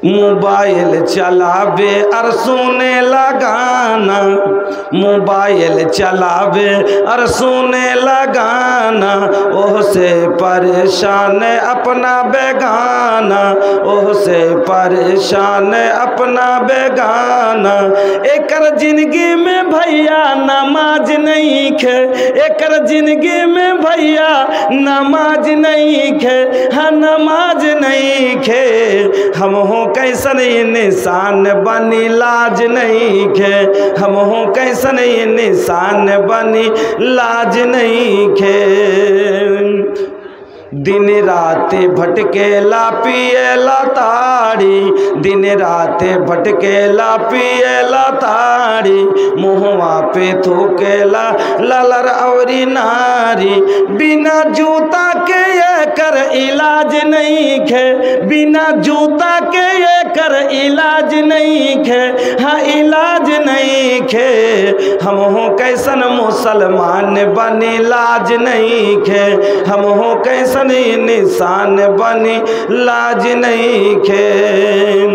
Mobile चलावे और सुने लगाना, मोबाइल चलावे और सुने लगाना, ओह से परेशान अपना बेगाना, ओह से परेशान अपना बेगाना। एकर जिंदगी में भैया नमाज नहीं खे, एकर जिंदगी में भैया नमाज नहीं खे, हाँ नमाज नहीं खे। हम हो कैसन इंसान बनी लाज नहीं खे, हम हो कैसन इंसान बनी लाज नहीं खे। दिन रात भटकेला पिएला ताड़ी, दिन रात भटकेला पिएला ताड़ी, मुहवा पे थूकेला ललर औरी नारी। बिना जूता के ये कर इलाज नहीं खे, बिना जूता के ये कर इलाज नहीं खे, हाँ इलाज नहीं खे। हम हो कैसन मुसलमान बनी लाज नहीं खे, हम हो कैसन निशान बनी लाज नहीं खे।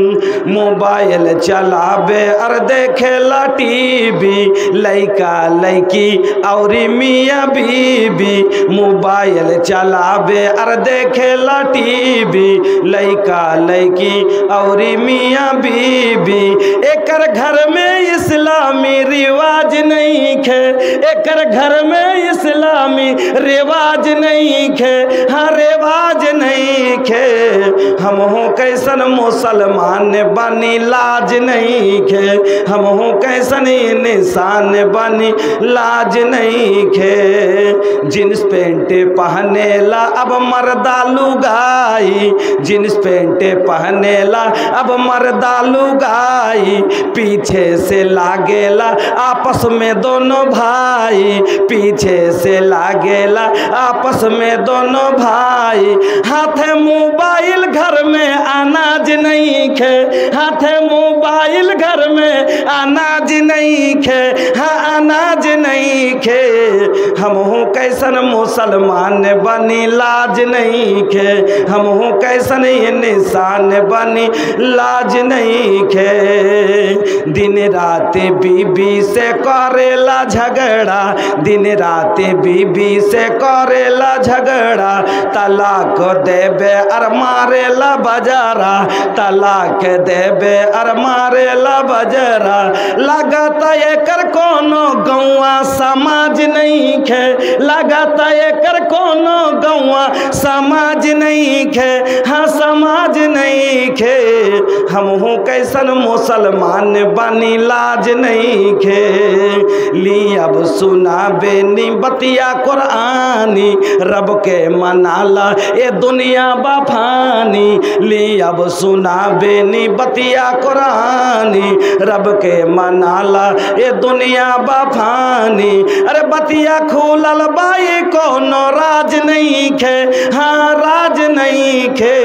मोबाइल चलावे और देखेला टीवी, लइका लइकी और मियाँ बीबी। मोबाइल चलावे और देखेला टीवी, लइका लइकी और मियाँ बीबी। एकर घर में इस्लामी रिवाज नहीं खे, एकर घर में इस्लामी रिवाज नहीं खे, हाँ रिवाज नहीं खे। हम हो कैसन मुसलमान बनी लाज नहीं खे, हम हो कैसन निशान बनी लाज नहीं खे। जींस पेंट पहनेला अब मर्दा लुगाई, जींस पेंट पहनेला अब मर्दा लुगाई। पीछे से लागेला आपस में दोनों भाई, पीछे से लागेला आपस में दोनों भाई। हाथे मोबाइल घर में अनाज नहीं खे, हाथे मोबाइल घर में अनाज नहीं खे, हाँ अनाज नहीं खे। हम हो कैसन मुसलमान बनी लाज नहीं खे, हम हो कैसन निशान बनी लाज नहीं खे। दिन रात बीबी से करेला झगड़ा, दिन रात बीबी से करेला झगड़ा। तलाक देबे और मारेला बजारा, तलाक देबे और मारेला बजारा। लागत एकर कोनो गौवा समाज नहीं खे, लागत एकर कोनो गौवा समाज नहीं खे, हाँ समाज नहीं खे। हम हो कैसन मुसलमान बनी लाज नहीं खे। ली अब सुना बेनी बतिया कुरानी, रब के मनाला ये दुनिया बाफानी। ली अब सुना बेनी बतिया कुरानी, रब के मनाला ये दुनिया बाफानी। अरे बतिया खुलल बाई कोनो राज नहीं खे, हाँ राज नहीं खे।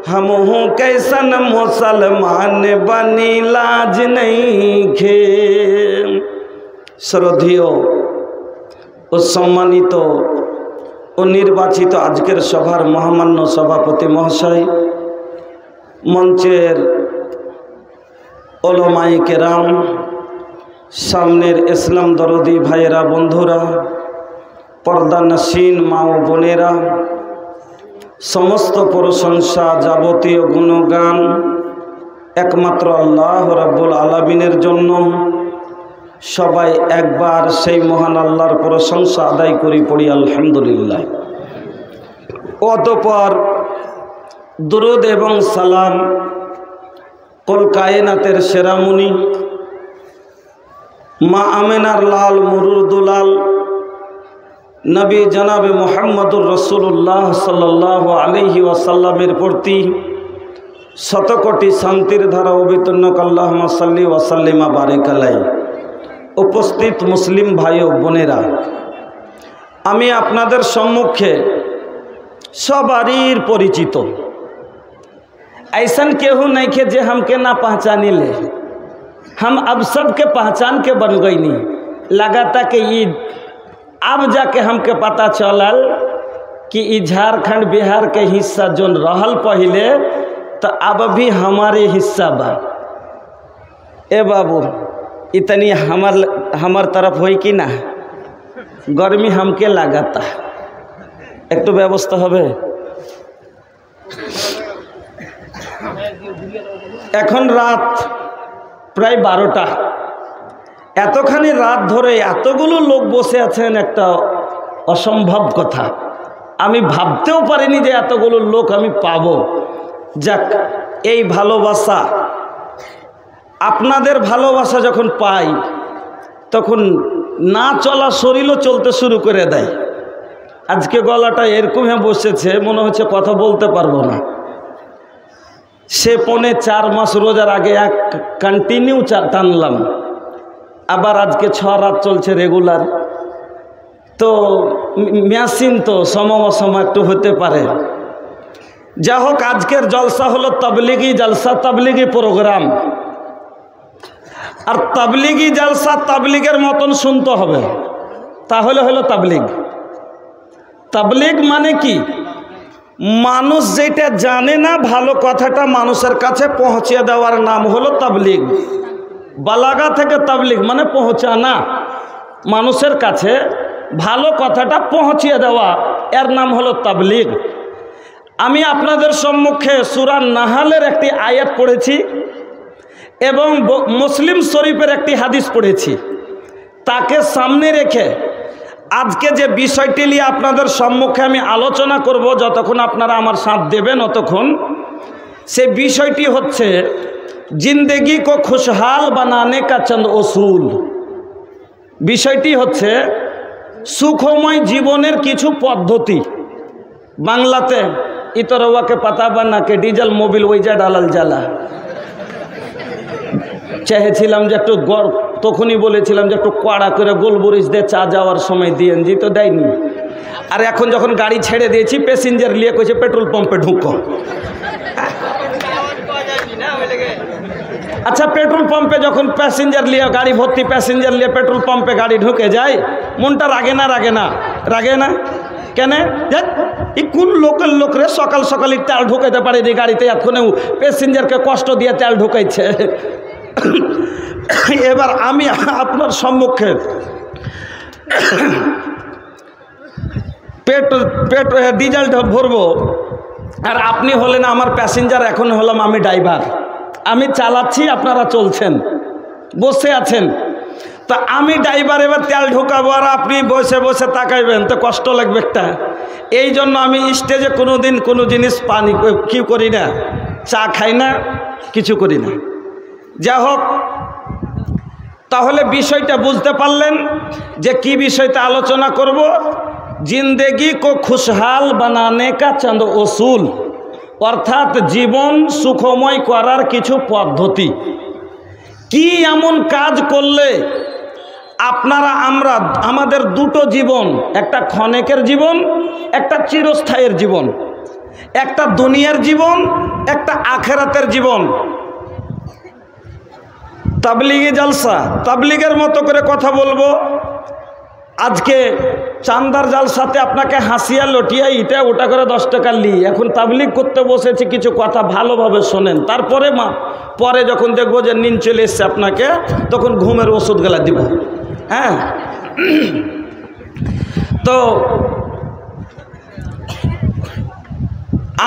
हम हो कैसन मुसलमान बनी लाज नहीं खे। শ্রদ্ধেয় ও সম্মানিত ও নির্বাচিত আজকের সভার মহামান্য সভাপতি মহাশয়, মঞ্চের ওলামায়ে কেরাম, সামনের ইসলাম দরদি ভাইয়েরা, বন্ধুরা, পর্দা নশীন মা ও বোনেরা, সমস্ত প্রশংসা যাবতীয় গুণগান একমাত্র আল্লাহ রাব্বুল আলামিনের জন্য। সবাই একবার সেই মহান আল্লাহর প্রশংসা আদায় করি, পড়ি আলহামদুলিল্লাহ। অতঃপর দুরুদ এবং সালাম কুল কায়নাতের সেরামুনি মা আমেনার লাল মুরুর দুলাল নবী জনাবে মুহাম্মদুর রাসূলুল্লাহ সাল্লাল্লাহু আলাইহি ওয়াসাল্লামের প্রতি শতকোটি শান্তির ধারা অবতীর্ণ আল্লাহুম্মা সাল্লি ওয়া সাল্লিমা বারিক আলাইহি। উপস্থিত মুসলিম ভাই ও বোনেরা, আমি আপনাদের সম্মুখে সবারই পরিচিত, ऐसन केहू नहीं के जे हमके ना पहचानी ले। हम अब सबके पहचान के बन गई नहीं। लगाता कि ईद अब जाके हमके पता चलल कि ई झारखंड बिहार के हिस्सा जोन रहल पहले, तो अब भी हमारे हिस्सा बा। ए बाबू इतनी हमार तरफ होई कि ना, गर्मी हमके लागता, एक तो व्यवस्था হবে। এখন রাত প্রায় 12টা, এতখানি রাত ধরে এতগুলো লোক বসে আছেন, একটা অসম্ভব কথা। আমি ভাবতেও পারিনি যে এতগুলো লোক আমি পাবো। যাক, এই ভালোবাসা, আপনাদের ভালোবাসা যখন পাই তখন না চলা শরীরও চলতে শুরু করে দেয়। আজকে গলাটা এরকম বসেছে, মনে হচ্ছে কথা বলতে পারবো না। সে 4.5 মাস রোজার আগে এক কন্টিনিউ টানলাম, আবার আজকে 6 রাত চলছে রেগুলার। তো মেশিন তো সময় একটু হতে পারে। যা হোক, আজকের জলসা হলো তবলিগি জলসা, তবলিগি প্রোগ্রাম। আর তবলিগি জলসা তবলিগের মতন শুনতে হবে, তাহলে হলো তবলিগ। তবলিগ মানে কি? মানুষ যেটা জানে না ভালো কথাটা মানুষের কাছে পৌঁছে দেওয়ার নাম হলো তবলিগ। বালাগা থেকে তবলিগ মানে পৌঁছানা, মানুষের কাছে ভালো কথাটা পৌঁছিয়ে দেওয়া, এর নাম হলো তবলিগ। আমি আপনাদের সম্মুখে সূরা নাহালের একটি আয়াত পড়েছি এবং মুসলিম শরীফের একটি হাদিস পড়েছি। তাকে সামনে রেখে আজকে যে বিষয়টি নিয়ে আপনাদের সম্মুখে আমি আলোচনা করব, যতক্ষণ আপনারা আমার সাথ দেবেন অতক্ষণ, সে বিষয়টি হচ্ছে জিন্দেগি কো খুশহাল বানানে কা চন্দ উসুল। বিষয়টি হচ্ছে সুখময় জীবনের কিছু পদ্ধতি। বাংলাতে ইতরওয়াকে পাতা বানাকে ডিজেল মোবিল ওই যা ডালাল জ্বালা। চেয়েছিলাম যে একটু তখনই বলেছিলাম যে একটু কড়া করে গোলমরিচ দিয়ে চা যাওয়ার সময় দিয়েন, জি তো দেয়নি। আর এখন যখন গাড়ি ছেড়ে দিয়েছি, প্যাসেঞ্জার নিয়ে কইছে পেট্রোল পাম্পে ঢুকো। আচ্ছা, পেট্রোল পাম্পে যখন প্যাসেঞ্জার নিয়ে গাড়ি ভর্তি প্যাসেঞ্জার নিয়ে পেট্রোল পাম্পে গাড়ি ঢুকে যায়, মনটা রাগে না? রাগে না? রাগে না কেন? এই কোন লোকরে সকাল সকালই তেল ঢুকাইতে পারেনি গাড়িতে, এতক্ষণে প্যাসেঞ্জারকে কষ্ট দিয়ে তেল ঢুকাইছে। এবার আমি আপনার সম্মুখে ডিজেল ভরবো, আর আপনি হলেন আমার প্যাসেঞ্জার, এখন হলাম আমি ড্রাইভার। আমি চালাচ্ছি, আপনারা চলছেন, বসে আছেন। তা আমি ড্রাইভার, এবার তেল ঢোকাবো আর আপনি বসে বসে তাকাইবেন, তো কষ্ট লাগবে একটা। এই জন্য আমি স্টেজে কোনোদিন কোনো জিনিস পানি কি করি না, চা খাই না, কিছু করি না। যা হোক, তাহলে বিষয়টা বুঝতে পারলেন যে কি বিষয়টা আলোচনা করব। জিন্দেগি কো খুশহাল বানানে কা চন্দ উসুল, অর্থাৎ জীবন সুখময় করার কিছু পদ্ধতি। কি এমন কাজ করলে আমরা আমাদের দুটো জীবন, একটা ক্ষণিকের জীবন, একটা চিরস্থায়ীর জীবন, একটা দুনিয়ার জীবন, একটা আখেরাতের জীবন। তাবলিগি জলসা, তাবলিগের মতো করে কথা বলবো। আজকে চান্দার জালসাতে আপনাকে হাসিয়া লটিয়া ইটা ওটা করে 10 টাকা লি। এখন তাবলিগ করতে বসেছি, কিছু কথা ভালোভাবে শোনেন, তারপরে পরে যখন দেখবো যে নিন চলে এসছে আপনাকে, তখন ঘুমের ওষুধ গেলা দিব। হ্যাঁ, তো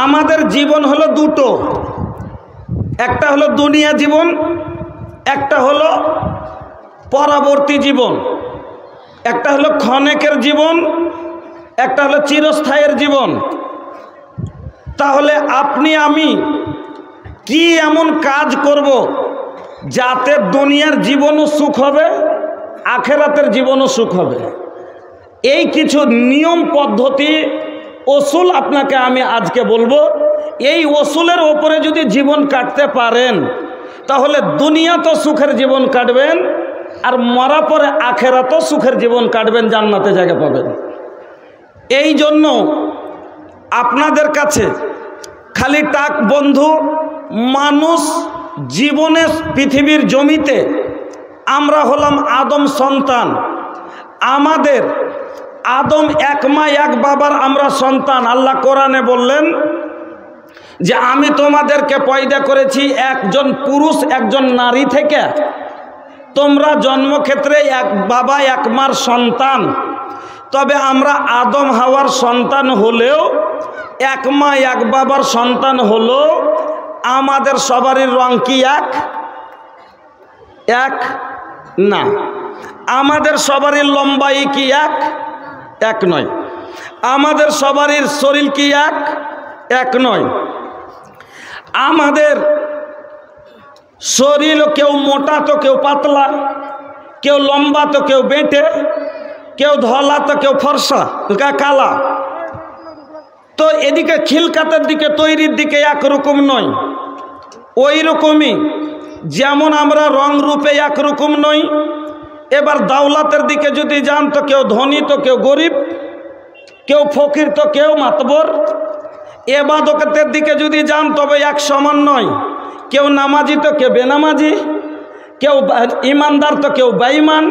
আমাদের জীবন হলো দুটো, একটা হলো দুনিয়া জীবন, একটা হলো পরবর্তী জীবন। একটা হলো ক্ষণিকের জীবন, একটা হলো চিরস্থায়ীর জীবন। তাহলে আপনি আমি কি এমন কাজ করব যাতে দুনিয়ার জীবনও সুখ হবে, আখেরাতের জীবনও সুখ হবে? এই কিছু নিয়ম পদ্ধতি ওসুল আপনাকে আমি আজকে বলবো। এই ওসুলের ওপরে যদি জীবন কাটতে পারেন, তাহলে দুনিয়া তো সুখের জীবন কাটবেন, আর মরা পরে আখেরাতও সুখের জীবন কাটবেন, জান্নাতে জায়গা পাবেন। এই জন্য আপনাদের কাছে খালি টাক বন্ধু, মানুষ জীবনে পৃথিবীর জমিতে আমরা হলাম আদম সন্তান। আমাদের আদম এক মা এক বাবার আমরা সন্তান। আল্লাহ কোরআনে বললেন, যে আমি তোমাদেরকে পয়দা করেছি একজন পুরুষ একজন নারী থেকে, তোমরা জন্মক্ষেত্রে এক বাবা এক মার সন্তান। তবে আমরা আদম হাওয়ার সন্তান হলেও, এক মা এক বাবার সন্তান হলো, আমাদের সবারই রং কি এক? এক না। আমাদের সবারই লম্বাই কি এক? এক নয়। আমাদের সবারই শরীর কি এক? এক নয়। আমাদের শরীর কেউ মোটা তো কেউ পাতলা, কেউ লম্বা তো কেউ বেঁটে, কেউ ধলা তো কেউ ফর্সা কালা। তো এদিকে খিলকাতের দিকে তৈরির দিকে একরকম নয়। ওই রকমই যেমন আমরা রং রূপে একরকম নই। এবার দাওলাতের দিকে যদি যান তো কেউ ধনী তো কেউ গরিব, কেউ ফকির তো কেউ মাতবর। এবাদতের দিকে যদি যান তবে এক সমান নয়। কেউ নামাজি তো কেউ বেনামাজি, কেউ ইমানদার তো কেউ বেঈমান,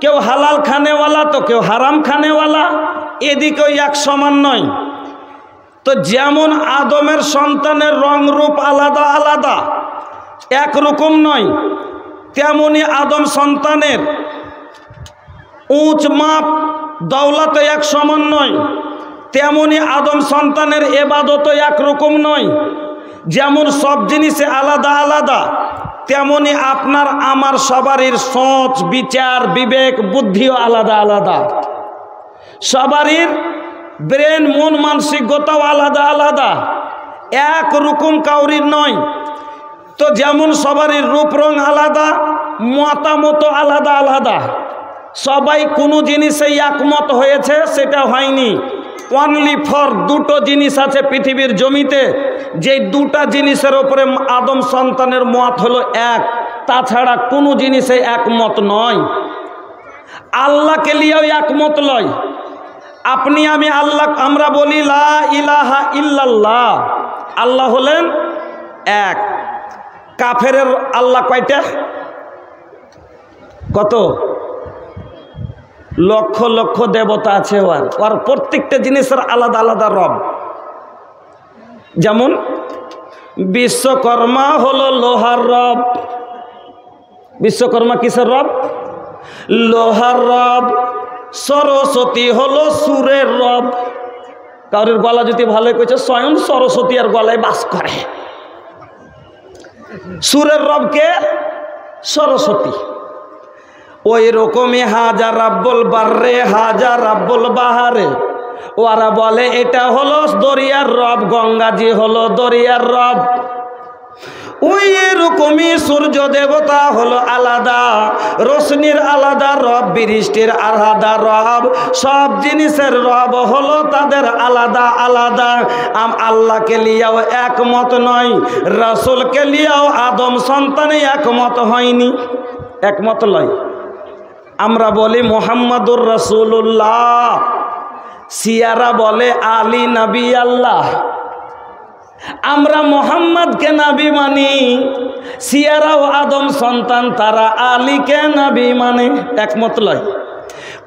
কেউ হালাল খানেওয়ালা তো কেউ হারাম খানেওয়ালা, এদিকেও এক সমান নয়। তো যেমন আদমের সন্তানের রং রূপ আলাদা আলাদা, একরকম নয়, তেমনি আদম সন্তানের উঁচ মাপ দৌলত এক সমান নয়, তেমনি আদম সন্তানের এবাদত একরকম নয়। যেমন সব জিনিসে আলাদা আলাদা, তেমনি আপনার আমার সবারই সোচ বিচার বিবেক বুদ্ধিও আলাদা আলাদা। সবারই ব্রেন মন মানসিকতাও আলাদা আলাদা, একরকম কাউরির নয়। তো যেমন সবারই রূপ রং আলাদা, মতামত আলাদা আলাদা। সবাই কোনো জিনিসে একমত হয়েছে সেটা হয়নি। অনলি ফর দুটো জিনিস আছে পৃথিবীর জমিতে, যে দুটা জিনিসের ওপরে আদম সন্তানের মত হলো এক, তাছাড়া কোনো জিনিসে একমত নয়। আল্লাহকে নিয়েও একমত নয়। আপনি আমি আল্লাহ, আমরা বলি লা ইলাহা ইল্লাল্লাহ, আল্লাহ হলেন এক। কাফেরের আল্লাহ কয়টা? কত? লক্ষ লক্ষ দেবতা আছে। ওর প্রত্যেকটা জিনিসের আলাদা আলাদা রব। যেমন বিশ্বকর্মা হলো লোহার রব। বিশ্বকর্মা কিসের রব? লোহার রব। সরস্বতী হলো সুরের রব। কারোর গলা যদি ভালো কইছে, স্বয়ং সরস্বতী আর গলায় বাস করে। সুরের রবকে সরস্বতী। ওই রকমই হাজার রাব্বুল বাররে হাজার রাব্বুল বাহারে, ওরা বলে এটা হলো দরিয়ার রব, গঙ্গাজি হলো দরিয়ার রব। ওই রকমই সূর্য দেবতা হলো আলাদা, রোশনির আলাদা রব, বৃষ্টির আলাদা রব, সব জিনিসের রব হলো তাদের আলাদা আলাদা। আল্লাহকে লিয়াও একমত নয়, রাসূলকে লিয়াও আদম সন্তানে একমত হয়নি, একমত নয়। আমরা বলি মুহাম্মাদুর রাসূলুল্লাহ, শিয়ারা বলে আলী নবী আল্লাহ। আমরা মোহাম্মদকে নবী মানি, শিয়ারাও আদম সন্তান, তারা আলীকে নবী মানে, একমত লয়।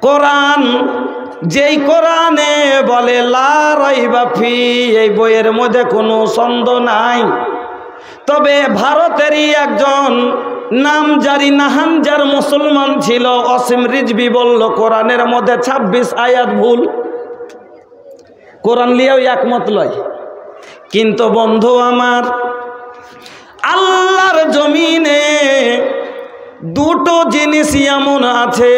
কোরআন, যেই কোরআনে বলে লা রাইবা ফি, এই বইয়ের মধ্যে কোনো সন্দেহ নাই। তবে ভারতেরই একজন নামজারি নাহানজার মুসলমান ছিল, অসীম রিজভী, বলল কোরআনের মধ্যে 26 আয়াত ভুল। কোরআন লিয়েও একমত লয়। কিন্তু বন্ধু আমার, আল্লাহর জমিনে দুটো জিনিস এমন আছে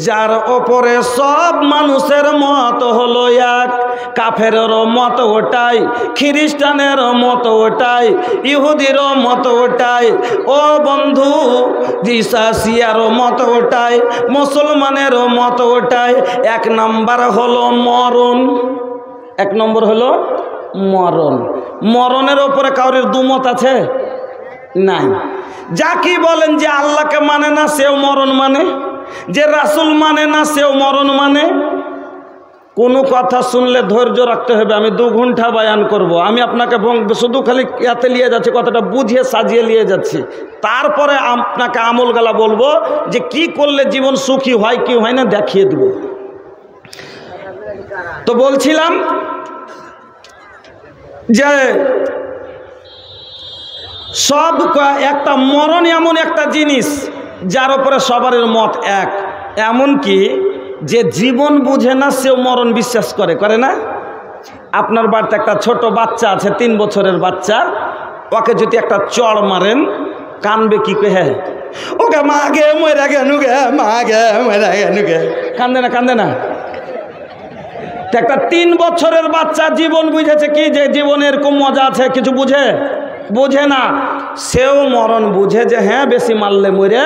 যার ওপরে সব মানুষের মত হলো এক। কাফেরেরও মত ওটাই, খ্রিস্টানেরও মত ওটাই, ইহুদিরও মত ওটাই। ও বন্ধু, জিসাসিয়ারও মত ওটাই, মুসলমানেরও মত ওটাই। এক নম্বর হলো মরণ। এক নম্বর হলো মরণ। মরণের ওপরে কাউরির দুমত আছে? নাই। যাকে বলেন যে আল্লাহকে মানে না সেও মরণ মানে, যে রাসূল মানে না সেও মরণ মানে। কোনো কথা শুনলে ধৈর্য রাখতে হবে। আমি 2 ঘন্টা বয়ান করব। আমি আপনাকে শুধু খালি ইয়াতে নিয়ে যাচ্ছি, কথাটা বুঝিয়ে সাজিয়ে নিয়ে যাচ্ছি। তারপরে আপনাকে আমলগালা বলবো যে কি করলে জীবন সুখী হয় কি হয় না দেখিয়ে দেব। তো বলছিলাম যে সব একটা মরণ এমন একটা জিনিস যার উপরে সবার মত এক, এমনকি যে জীবন বুঝে না সেও মরণ বিশ্বাস করে, করে না? আপনার বাড়িতে একটা ছোট বাচ্চা আছে, 3 বছরের বাচ্চা, ওকে যদি একটা চড় মারেন কানবে কি কে? হ্যাঁ ওকে মা গে মরে গেনু গে, মা গে মরে গেনু গে, কান্দে না? কান্দে না? একটা 3 বছরের বাচ্চা জীবন বুঝেছে কি যে জীবনে এরকম মজা আছে, কিছু বুঝে? বুঝে না। সেও মরণ বুঝে যে হ্যাঁ বেশি মারলে মরে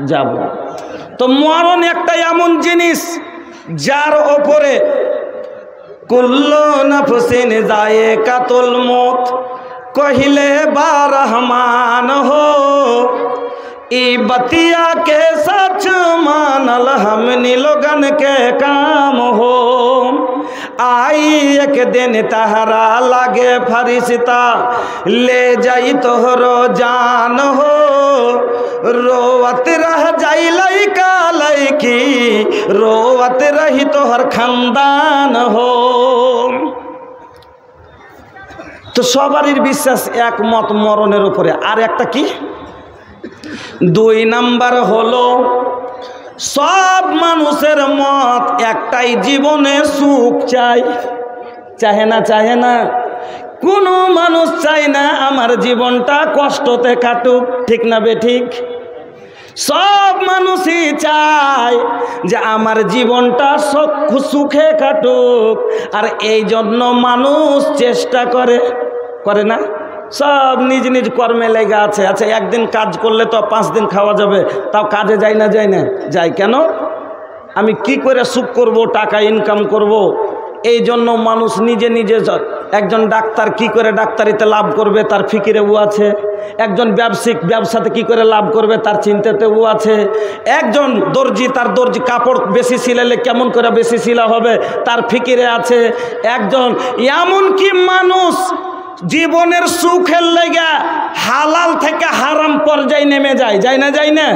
যাব। তো মরণ একটা এমন জিনিস যার ওপরে কুল্লু নফসিন যায়েকাতুল মউত কहिले बा रहमान हो, ई बतिया के सच मानल हमनी लोगन के काम हो। आई एक दिन तहरा लागे फरिश्ता ले जाई तोहरो जान हो, रोवत रह जाई लइका लइकी, रोवत रही तोहर खानदान हो। তো সবারই বিশ্বাস একমত মরণের উপরে। আর একটা কি, 2 নাম্বার হলো সব মানুষের মত একটাই, জীবনে সুখ চাই। চাহে না? চাহে না? কোনো মানুষ চায় না আমার জীবনটা কষ্টতে কাটুক, ঠিক না বেঠিক? সব মানুষই চায় যে আমার জীবনটা সুখে কাটুক, আর এই জন্য মানুষ চেষ্টা করে, করে না? সব নিজ নিজ কর্মে লেগে আছে। আচ্ছা একদিন কাজ করলে তো 5 দিন খাওয়া যাবে, তাও কাজে যায় না? যায় না? যায়। কেন? আমি কি করে সুখ করব, টাকা ইনকাম করব, এই জন্য মানুষ নিজে নিজে। একজন ডাক্তার কি করে ডাক্তারিতে লাভ করবে তার ফিকিরে ও আছে, একজন ব্যবসায়িক ব্যবসাতে কি করে লাভ করবে তার চিন্তাতে ও আছে, একজন দর্জি তার দর্জি কাপড় বেশি সিলালে কেমন করে বেশি সিলা হবে তার ফিকিরে আছে, একজন এমনকি মানুষ জীবনের সুখের লেগে হালাল থেকে হারাম পর্যায়ে নেমে যায়। যায় না? যায় না?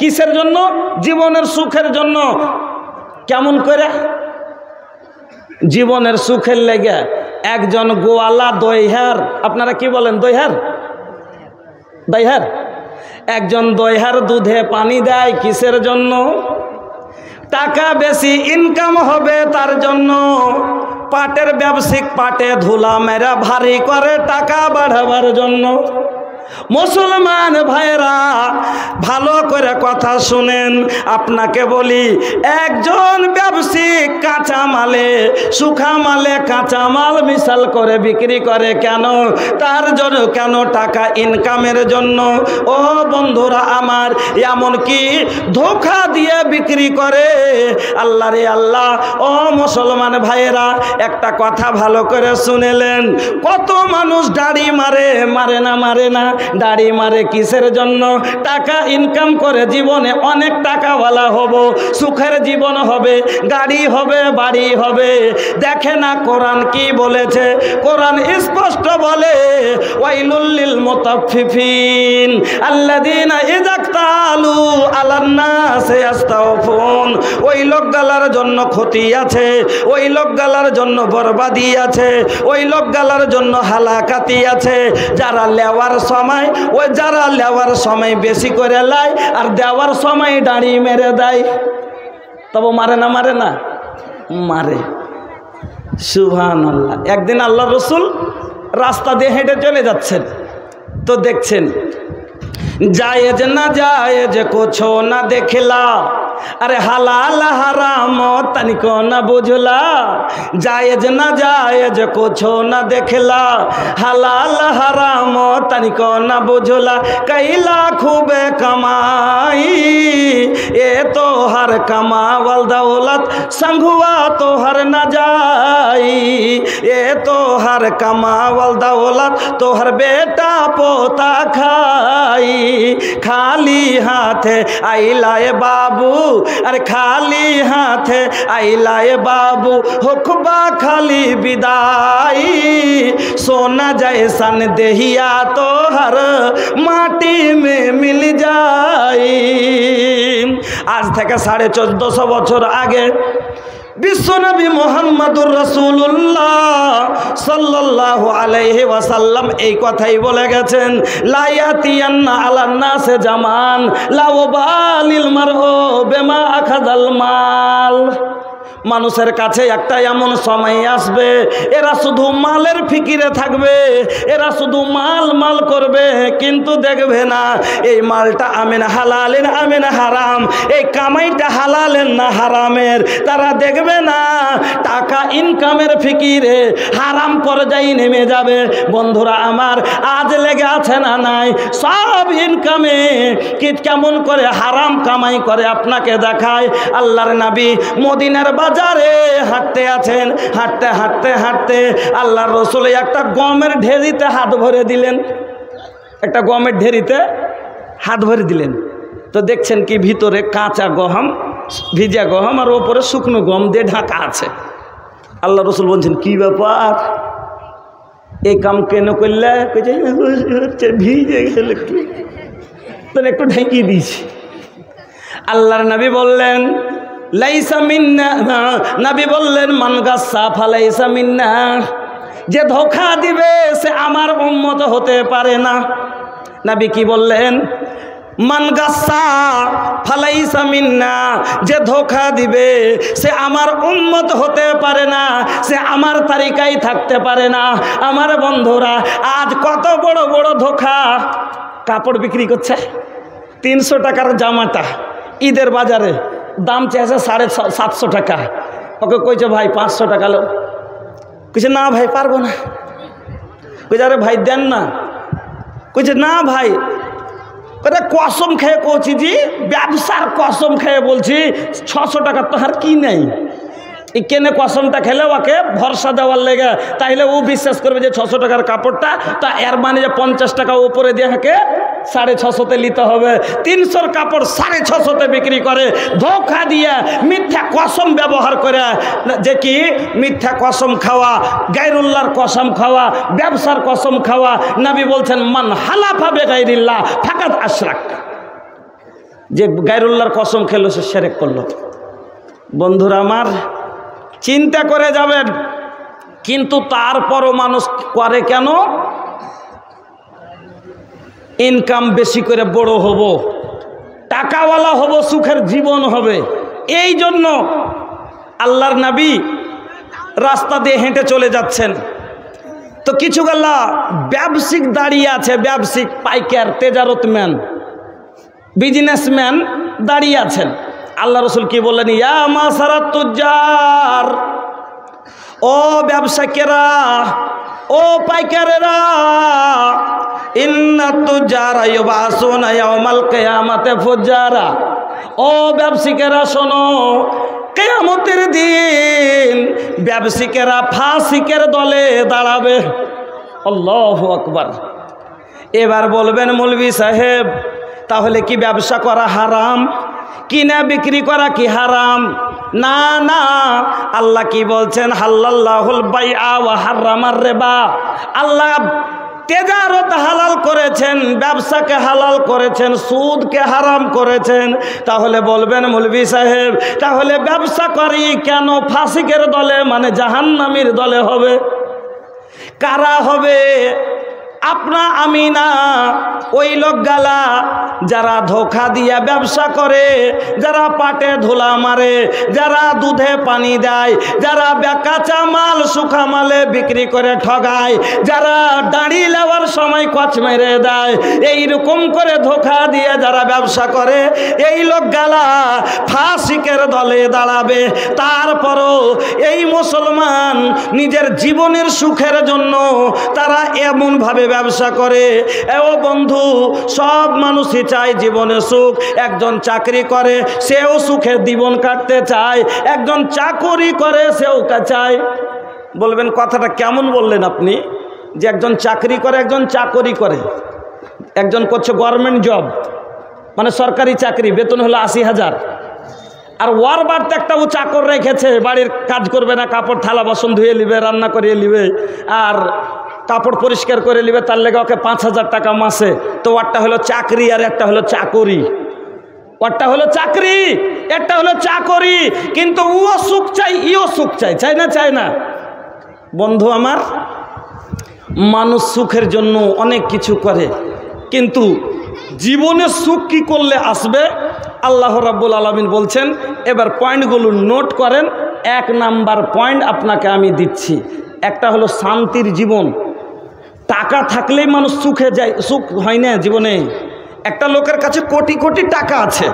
কিসের জন্য? জীবনের সুখের জন্য। কেমন করে? জীবনের সুখের লেগে একজন গোয়ালা দইহার, আপনারা কি বলেন? দইহার? দইহার? একজন দইহার দুধে পানি দেয় কিসের জন্য? টাকা বেশি ইনকাম হবে তার জন্য। পাটের ব্যবসায়িক পাটে ধুলা মেরা ভারী করে টাকা বাড়াবার জন্য। মুসলমান ভাইরা ভালো করে কথা শুনেন, আপনাকে বলি, একজন ব্যবসায়িক কাঁচা মালে শুখা মালে কাঁচা মাল মিশাল করে বিক্রি করে কেন? তার জন্য। কেন? টাকা ইনকামের জন্য। ও বন্ধুরা আমার, এমনকি ধোঁকা দিয়ে বিক্রি করে। আল্লাহ রে আল্লাহ, ও মুসলমান ভাইয়েরা একটা কথা ভালো করে শুনেলেন, কত মানুষ দাড়ি মারে, মারে না? মারে না? দাড়ি মারে কিসের জন্য? টাকা ইনকাম করে জীবনে অনেক টাকাওয়ালা হব, সুখের জীবন হবে, গাড়ি হবে, বাড়ি হবে। দেখে না কোরআন কি বলেছে? কোরআন স্পষ্ট বলে, ওয়াইলুল লিল মুতাফফিফিন আল্লাযীনা ইযা ইক্তালু আলান নাসি ইস্তাওফুন। ওই লোকগুলোর জন্য ক্ষতি আছে, ওই লোকগুলোর জন্য বরবাদি আছে, ওই লোকগুলোর জন্য হালাকাতি আছে, যারা লেওয়ার সময়, ওই যারা লেওয়ার সময় বেশি করে লাই আর দেওয়ার সময় দাড়ি মেরে দেয়। তবে মারে না? মারে না? মারে। সুবহানাল্লাহ। একদিন আল্লাহ রসুল রাস্তা দিয়ে হেঁটে চলে যাচ্ছেন, তো দেখছেন जायज ना जायज कुछ ना देखला, अरे हलाल हराम तनिको न बुझला। जायज ना जायज कुछ न देखला, हलाल हराम तनिको न बुझला। कैला खूबे कमाई ये तो हर कमावल दौलत संघुआ तो हर न जाई। ये तो हर कमावल दौलत तो हर बेटा पोता खाई। खाली हाथ आइलाए बाबू, अरे खाली हाथ आइलाए बाबू, हुक्बा खाली विदाई। सोना जैसन देहिया तो हर माटी में मिल जाई। आज থেকে 1450 বছর আগে বিশ্বনবী মুহাম্মদুর রাসূলুল্লাহ সাল্লাল্লাহু আলাইহি ওয়াসাল্লাম এই কথাই বলে গেছেন, লা ইয়াতিয়ান্না আলান নাসে জামান লা ওয়াবালিল মারউ বিমা আখাযাল মাল। মানুষের কাছে একটা এমন সময় আসবে এরা শুধু মালের ফিকিরে থাকবে, এরা শুধু মাল মাল করবে, কিন্তু দেখবে না এই মালটা আমিন হালালের আমিন হারাম, এই কামাইটা হালালের না হারামের তারা দেখবে না। টাকা ইনকামের ফিকিরে হারাম পর্যায়ে নেমে যাবে। বন্ধুরা আমার, আজ লেগে আছে না নাই সব ইনকামে কেমন করে হারাম কামাই করে আপনাকে দেখায়। আল্লাহর নবী মদিনার বাজারে হাঁটতে আছেন, হাঁটতে হাঁটতে হাঁটতে আল্লাহর রাসূল একটা গমের ঢেরিতে হাত ভরে দিলেন, একটা গমের ঢেরিতে হাত ভরে দিলেন। তো দেখছেন কি ভিতরে কাঁচা গম, ভিজা গম আর ওপরে শুকনো গম দিয়ে ঢাকা আছে। আল্লাহ রাসূল বলছেন, কি ব্যাপার, এই কাম কেন করলে? ভিজে গেল, একটু ঢেকে দিয়েছি। আল্লাহর নবী বললেন, লাইসা মিন্না, নবী বললেন, মান গাসসা ফালাইসা মিন্না, যে ধোঁকা দিবে সে আমার উম্মত হতে পারে না। নবী কি বললেন? মান গাসসা ফালাইসা মিন্না, যে ধোঁকা দিবে সে আমার উম্মত হতে পারে না, সে আমার তালিকায় থাকতে পারে না। আমার বন্ধুরা, আজ কত বড় বড় ধোঁকা। কাপড় বিক্রি করছে 300 টাকার জামাটা ঈদের বাজারে দাম চেয়েছে 750 টাকা। ওকে কইছে ভাই 500 টাকা লো। কইছে না ভাই পারবো না। কইছে আরে ভাই দেন না। কইছে না ভাই, কইছে কসম খেয়ে কইছি জি, ব্যবসার কসম খেয়ে বলছি 600 টাকা তো আর কি নেই। এই কেনে কসমটা খেলে ওকে ভরসা দেওয়ার লেগে, তাইলে ও বিশ্বাস করবে যে 600 টাকার কাপড়টা, তা এর মানে যে 50 টাকা উপরে দিয়ে হাঁকে 650-তে নিতে হবে। 300-র কাপড় 650-তে বিক্রি করে, ধোঁকা দিয়ে মিথ্যা কসম ব্যবহার করে। যে কি মিথ্যা কসম খাওয়া, গায়রুল্লাহর কসম খাওয়া, ব্যবসার কসম খাওয়া। নবী বলছেন, মান হালাফা বিগাইরিল্লাহ ফাকাদ আশরাক, যে গায়রুল্লাহর কসম খেলো সে শিরক করলো। বন্ধুরা আমার, চিন্তা করে যাবেন। কিন্তু তারপরও মানুষ করে কেন? ইনকাম বেশি করে বড় হব, টাকাওয়ালা হব, সুখের জীবন হবে। এই জন্য আল্লাহর নবী রাস্তা দিয়ে হেঁটে চলে যাচ্ছেন, তো কিছু গাল্লা ব্যবসায়িক দাঁড়িয়ে আছে, ব্যবসায়িক পাইকার, তেজারতম্যান, বিজনেসম্যান দাঁড়িয়ে আছেন। আল্লাহ রাসূল কি বললেন? ইয়া মাসারাত তুজ্জার, ও ব্যবসায়ীরা, ও পাইকারেরা, ইন্নাত তুজ্জারা ইউবাসুনা ইয়াউমাল কিয়ামাতি ফুজ্জারা, ও ব্যবসায়ীরা শোনো, কিয়ামতের দিন ব্যবসায়ীরা ফাসিকের দলে দাঁড়াবে। আল্লাহু আকবার। এবার বলবেন মৌলভী সাহেব, তাহলে কি ব্যবসা করা হারাম? কিনা বিক্রি করা কি হারাম? না না, আল্লাহ কি বলছেন? হাল্লাল্লাহুল বাইআ ওয়া হারামার রিবা। আল্লাহ তেজারত হালাল করেছেন, ব্যবসাকে হালাল করেছেন, সুদকে হারাম করেছেন। তাহলে বলবেন মৌলভী সাহেব, তাহলে ব্যবসা করি কেন ফাসিকের দলে, মানে জাহান্নামীর দলে হবে? কারা হবে? আপনা আমি না, ওই লোকগালা যারা ধোঁকা দিয়ে ব্যবসা করে, যারা পাটে ধুলা মারে, যারা দুধে পানি দেয়, যারা কাঁচা মাল শুকা মালে বিক্রি করে ঠগায়, যারা দাড়ি নেওয়ার সময় কচ মেরে দেয়, এইরকম করে ধোঁকা দিয়ে যারা ব্যবসা করে, এই লোকগালা ফাসিকের দলে দাঁড়াবে। তারপরও এই মুসলমান নিজের জীবনের সুখের জন্য তারা এমনভাবে ব্যবসা করে। ও বন্ধু, সব মানুষই চায় জীবনে সুখ। একজন চাকরি করে সেও সুখের জীবন কাটতে চায়, একজন চাকরি করে সেও চায়। বলবেন কথাটা কেমন বললেন আপনি, যে একজন চাকরি করে একজন চাকরি করে, একজন করছে গভর্নমেন্ট জব, মানে সরকারি চাকরি, বেতন হলো 80,000, আর ওয়ার বাড়তে একটা ও চাকর রেখেছে, বাড়ির কাজ করবে না, কাপড় থালা বাসন ধুয়ে নিবে, রান্না করিয়ে নিবে, আর কাপড় পরিষ্কার করে নিবে, তার লেগে ওকে 5,000 টাকা মাসে। তো ওরটা হলো চাকরি আর একটা হলো চাকরি। ওরটা হলো চাকরি একটা হলো চাকরি, কিন্তু ও সুখ চাই, ইও সুখ চাই, চাই না? চাই না? বন্ধু আমার, মানুষ সুখের জন্য অনেক কিছু করে, কিন্তু জীবনে সুখ কি করলে আসবে আল্লাহ রাব্বুল আলামিন বলছেন। এবার পয়েন্টগুলো নোট করেন। 1 নাম্বার পয়েন্ট আপনাকে আমি দিচ্ছি, একটা হলো শান্তির জীবন। টাকা থাকলেই মানুষ সুখে যায়, সুখ হয় না জীবনে। একটা লোকের কাছে কোটি কোটি টাকা আছে,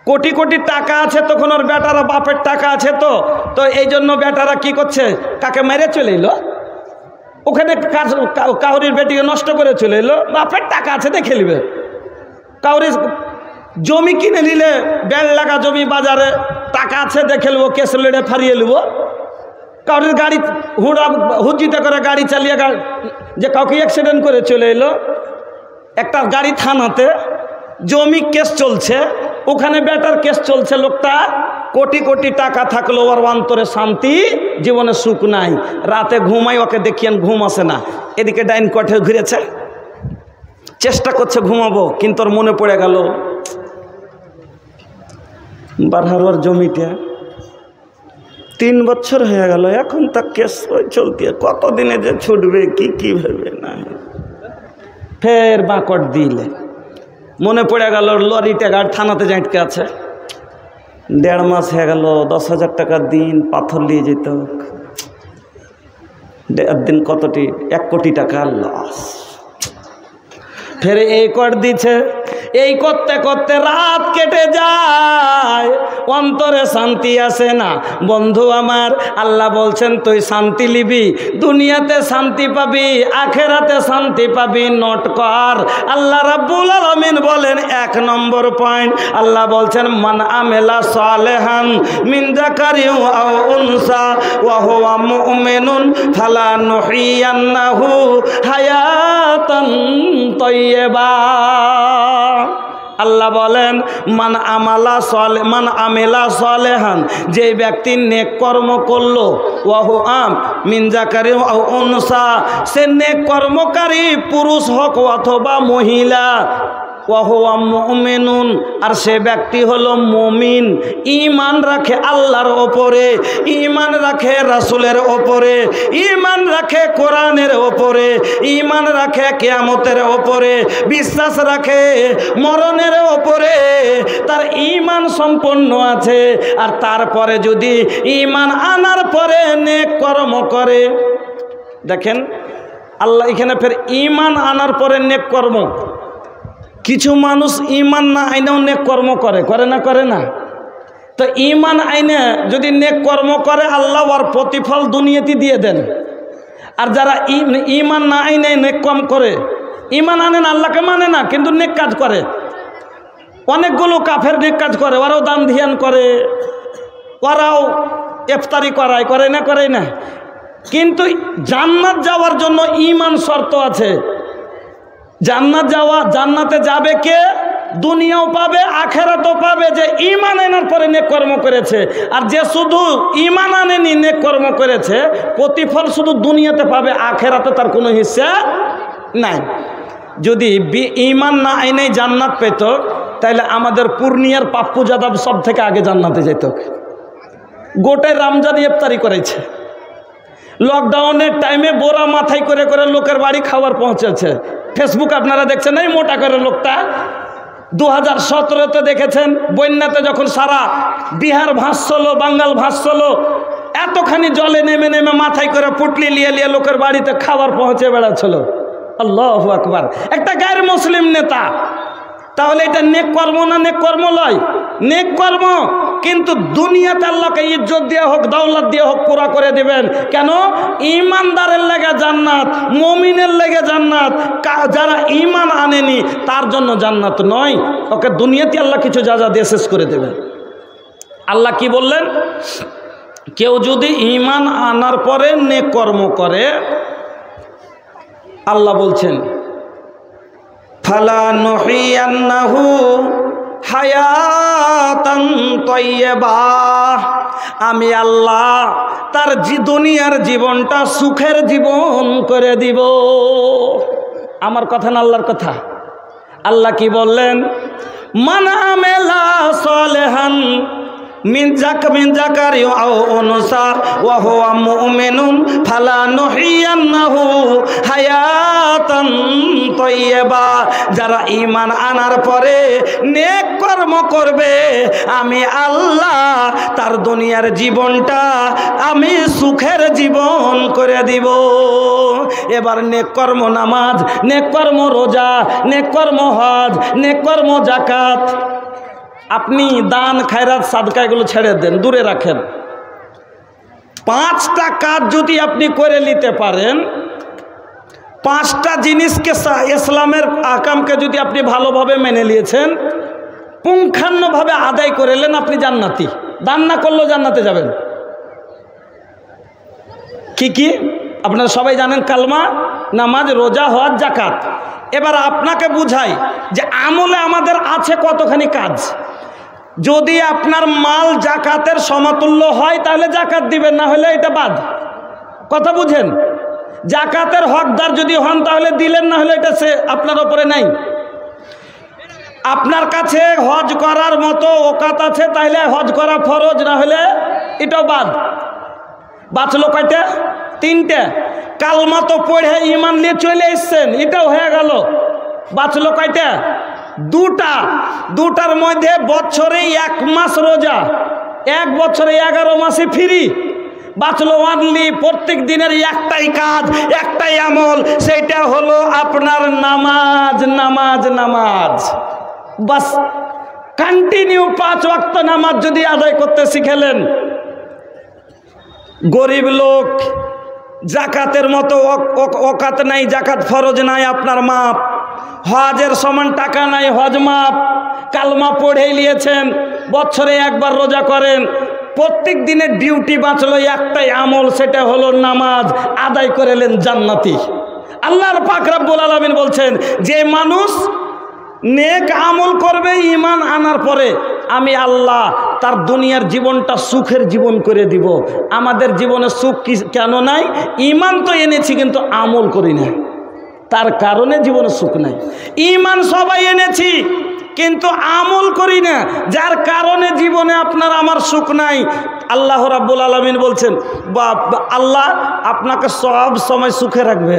কোটি কোটি টাকা আছে, তখন ওর বেটারা, বাপের টাকা আছে তো এই জন্য বেটারা কি করছে, কাকে মেরে চলে এলো, ওখানে কাউরির বেটিকে নষ্ট করে চলে এলো, বাপের টাকা আছে দেখে নিবে। কাউরির জমি কিনে নিলে, 1.5 লাখ জমি বাজারে, টাকা আছে দেখে নেবো, কেস লড়ে ফারিয়ে নেবো। কাউরির গাড়ি হুজিতে করে গাড়ি চালিয়ে যে কাউকে অ্যাক্সিডেন্ট করে চলে এলো, একটা গাড়ি থানাতে, জমি কেস চলছে, ওখানে বেটার কেস চলছে, লোকটা কোটি কোটি টাকা থাকলো, ওর অন্তরে শান্তি, জীবনে সুখ নাই। রাতে ঘুমাই, ওকে দেখিয়েন ঘুম আসে না, এদিকে ডাইন কঠে ঘুরেছে, চেষ্টা করছে ঘুমাবো, কিন্তু ওর মনে পড়ে গেল বারহার জমিটা 3 বছর হয়ে গেল, এখন তা কেস চলতে, কতদিনে যে ছুটবে কি ভেবে না। ফের বাঁকট দিলে মনে পড়ে গেল লরিটা গাড়ি থানাতে যাইটকে আছে, 1.5 মাস হয়ে গেল, 10,000 টাকা দিন, পাথর নিয়ে যেত, 1.5 দিন কতটি, 1 কোটি টাকা লস। ফের এই কর দিছে, এই করতে করতে রাত কেটে যায়, অন্তরে শান্তি আসে না। বন্ধু আমার, আল্লাহ বলছেন তুই শান্তি লিবি, দুনিয়াতে শান্তি পাবি, আখেরাতে শান্তি পাবি, নোট কর। আল্লাহ রাব্বুল আলামিন বলেন 1 নম্বর পয়েন্ট, আল্লাহ বলছেন মান আমেলা সালেহান মিন যাকারিন আও উনসা ওয়া হুয়া মুমিনুন ফালানুহিয়ান্নাহু হায়াতান তাইয়্যিবা। আল্লাহ বলেন মান আমেলা সালেহান, যে ব্যক্তি নেক কর্ম করলো, ওয়াহু আম মিন যাকারিন আও উনসা, সে নেক কর্মকারী পুরুষ হোক অথবা মহিলা, ওয়াহুয়া মুমিনুন, আর সে ব্যক্তি হলো মুমিন, ঈমান রাখে আল্লাহর ওপরে, ঈমান রাখে রাসূলের ওপরে, ঈমান রাখে কোরআনের ওপরে, ঈমান রাখে কিয়ামতের ওপরে, বিশ্বাস রাখে মরণের ওপরে, তার ঈমান সম্পন্ন আছে। আর তারপরে যদি ঈমান আনার পরে নেক কর্ম করে, দেখেন আল্লাহ এখানে ফের ঈমান আনার পরে নেক কর্ম। কিছু মানুষ ঈমান না আইনেও নেক কর্ম করে না? তো ঈমান আইনে যদি নেক কর্ম করে, আল্লাহ ওর প্রতিফল দুনিয়াতে দিয়ে দেন। আর যারা ঈমান না আইনে নেক কম করে, ঈমান আনে না, আল্লাহকে মানে না, কিন্তু নেক কাজ করে, অনেকগুলো কাফের নেক কাজ করে, ওরাও দান ধ্যান করে, ওরাও ইফতারি করে না, কিন্তু জান্নাত যাওয়ার জন্য ঈমান শর্ত আছে। জান্নাতে যাবে কে? দুনিয়াও পাবে, আখেরাতও পাবে, যে ঈমান আনার পরে নেক কর্ম করেছে। আর যে শুধু ঈমান আনেনি, নেক কর্ম করেছে, প্রতিফল শুধু দুনিয়াতে পাবে, আখেরাতে তার কোনো হিস্সা নাই। যদি ঈমান না আইনে জান্নাত পেত, তাহলে আমাদের পূর্ণিয়ার পাপ্পু যাদব সব থেকে আগে জান্নাতে যেত। গোটায় রমজানে ইফতারি করেছে, লকডাউনের টাইমে বোরা মাথায় করে লোকের বাড়ি খাবার পৌঁছেছে। ফেসবুক আপনারা দেখছেন, এই মোটা করে লোকটা 2017-তে দেখেছেন, বন্যাতে যখন সারা বিহার ভাসছিল, বাঙ্গাল ভাসছিল, এতখানি জলে নেমে মাথায় করে পুটলি লিয়ে লোকের বাড়িতে খাবার পৌঁছে বেড়াচ্ছিল। আল্লাহু আকবার, একটা গায়ের মুসলিম নেতা। তাহলে এটা নেক কর্ম না নেক কর্ম লয়? নেক কর্ম। কিন্তু দুনিয়াতে আল্লাহকে ইজ্জত দিয়ে হোক, দৌলত দিয়ে হোক, পুরা করে দিবেন। কেন? ঈমানদারের লেগে জান্নাত, মুমিনের লেগে জান্নাত। যারা ঈমান আনেনি তার জন্য জান্নাত নয়, ওকে দুনিয়াতে আল্লাহ কিছু যা দিয়ে শেষ করে দেবেন। আল্লাহ কি বললেন? কেউ যদি ঈমান আনার পরে নেক কর্ম করে, আল্লাহ বলছেন ফালানুহিয়ান্নাহু হায়াতান তাইয়্যিবা, আমি আল্লাহ তার দুনিয়ার জীবনটা সুখের জীবন করে দিব। আমার কথা না আল্লাহর কথা? আল্লাহ কি বললেন? মান আমেলা সালেহান মিন যাকারি আও উনসা ওয়া হুয়া মুমিনুন ফালানুহিয়ান্নাহু হায়াতান তাইয়্যিবা। যারা ঈমান আনার পরে নেক কর্ম করবে, আমি আল্লাহ তার দুনিয়ার জীবনটা আমি সুখের জীবন করে দিব। এবার নেক কর্ম নামাজ, নেক কর্ম রোজা, নেক কর্ম হজ, নেক কর্ম যাকাত, আপনি দান খায়রাত সাদকা এগুলো ছেড়ে দেন, দূরে রাখেন। 5টা কাজ যদি আপনি করে নিতে পারেন, 5টা জিনিসকে ইসলামের আকামকে যদি আপনি ভালোভাবে মেনে নিয়েছেন, পুঙ্খানুভাবে আদায় করে নেন, আপনি জান্নাতি। দান না করলেও জান্নাতে যাবেন। কি কি আপনারা সবাই জানেন? কালমা, নামাজ, রোজা, হজ, যাকাত। এবার আপনাকে বুঝাই যে আমলে আমাদের আছে কতখানি কাজ। যদি আপনার মাল যাকাতের সমতুল্য হয় তাহলে যাকাত দিবেন, না হলে এটা বাদ। কথা বুঝেন? যাকাতের হকদার যদি হন তাহলে দিলেন, না হলে এটা সে আপনার উপরে নাই। আপনার কাছে হজ করার মতো ওকাত আছে তাহলে হজ করা ফরজ, না হলে এটাও বাদ। বাঁচলো কয়টা? 3টে। কালমা তো পড়ে ঈমান নিয়ে চলে এসছেন, এটাও হয়ে গেল। বাঁচলো কয়টা? 2টা। 2টার মধ্যে বছরে 1 মাস রোজা, 1 বছরে 11 মাসে ফ্রি। বাঁচলো অনলি প্রত্যেক দিনের একটাই কাজ, একটাই আমল, সেইটা হলো আপনার নামাজ, নামাজ, নামাজ। বাস কন্টিনিউ 5 ওয়াক্ত নামাজ যদি আদায় করতে শিখেলেন। গরিব লোক, জাকাতের মতো ওকাত নাই, জাকাত ফরজ নাই, আপনার মাপ। হজের সমান টাকা নাই, হজ মাপ। কালমা পড়ে নিয়েছেন, বছরে 1 বার রোজা করেন, প্রত্যেক দিনের ডিউটি বাঁচলো একটাই আমল, সেটা হলো নামাজ, আদায় করেলেন, জান্নাতি। আল্লাহর পাক রব্বুল আলামিন বলছেন যে মানুষ নেক আমল করবে ঈমান আনার পরে, আমি আল্লাহ তার দুনিয়ার জীবনটা সুখের জীবন করে দিব। আমাদের জীবনে সুখ কেন নাই? ঈমান তো এনেছি কিন্তু আমল করি না, তার কারণে জীবনে সুখ নাই। ঈমান সবাই এনেছি কিন্তু আমল করি না, যার কারণে জীবনে আপনার আমার সুখ নাই। আল্লাহ রাব্বুল আলামিন বলছেন আল্লাহ আপনাকে সব সময় সুখে রাখবে।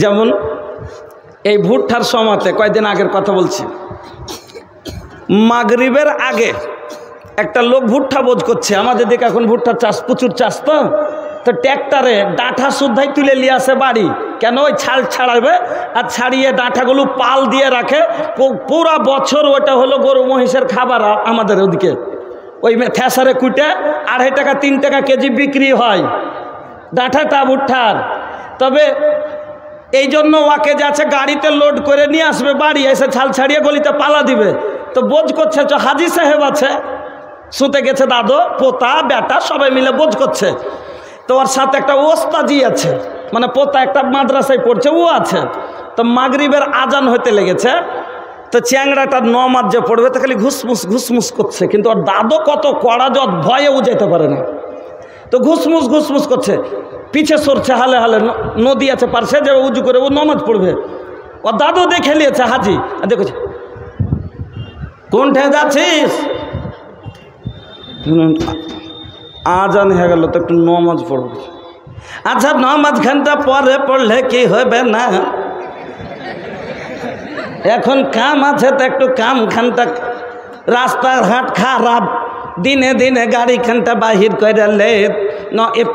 যেমন এই ভুট্টার সময়তে, কয়েকদিন আগের কথা বলছি, মাগরিবের আগে একটা লোক ভুট্টা বোঝ করছে। আমাদের দিকে এখন ভুট্টার চাষ, প্রচুর চাষ। তো ট্র্যাক্টরে ডাঁটা শুদ্ধাই তুলে নিয়ে আসে বাড়ি। কেন? ওই ছাল ছাড়াবে, আর ছাড়িয়ে ডাঁটাগুলো পাল দিয়ে রাখে। পুরা বছর ওটা হলো গরু মহিষের খাবার। আমাদের ওদিকে ওই থ্যাসারে কুটে 2.5 টাকা 3 টাকা কেজি বিক্রি হয় ডাঁটাটা ভুট্টার। তবে এই জন্য ওয়াকে যাচ্ছে গাড়িতে লোড করে নিয়ে আসবে বাড়ি, এসে ছাল ছাড়িয়ে গলিতে পালা দিবে। তো বোঝ করছে, হাজি সাহেব আছে, শুতে গেছে দাদু, পোতা, বেটা সবাই মিলে বোঝ করছে। তো ওর সাথে একটা ওস্তাজি আছে, মানে পোতা একটা মাদ্রাসায় পড়ছে, ও আছে। তো মাগরিবের আজান হইতে লেগেছে। তো চ্যাংড়াটা নমাজ যে পড়বে তো খালি ঘুসমুস ঘুসমুস করছে, কিন্তু ওর দাদু কত কড়া জত, ভয়ে ও যেতে পারে না। তো ঘুসমুস ঘুসমুস করছে, পিছে সরছে হালে হালে। নদী আছে পারছে, যে উজু করে ও নমাজ পড়বে। ও দাদু দেখে নিয়েছে হাজি, আর দেখেছে কোনঠে যাচ্ছিস? আজান হয়ে গেল, তো একটু নমাজ পড়ব। আচ্ছা, নমাজ ঘন্টা পরে পড়লে কি হবে না? এখন কাম আছে তো একটু কাম খানটা, রাস্তাঘাট খারাপ, দিনে দিনে গাড়ি খানটা বাহির করে লে,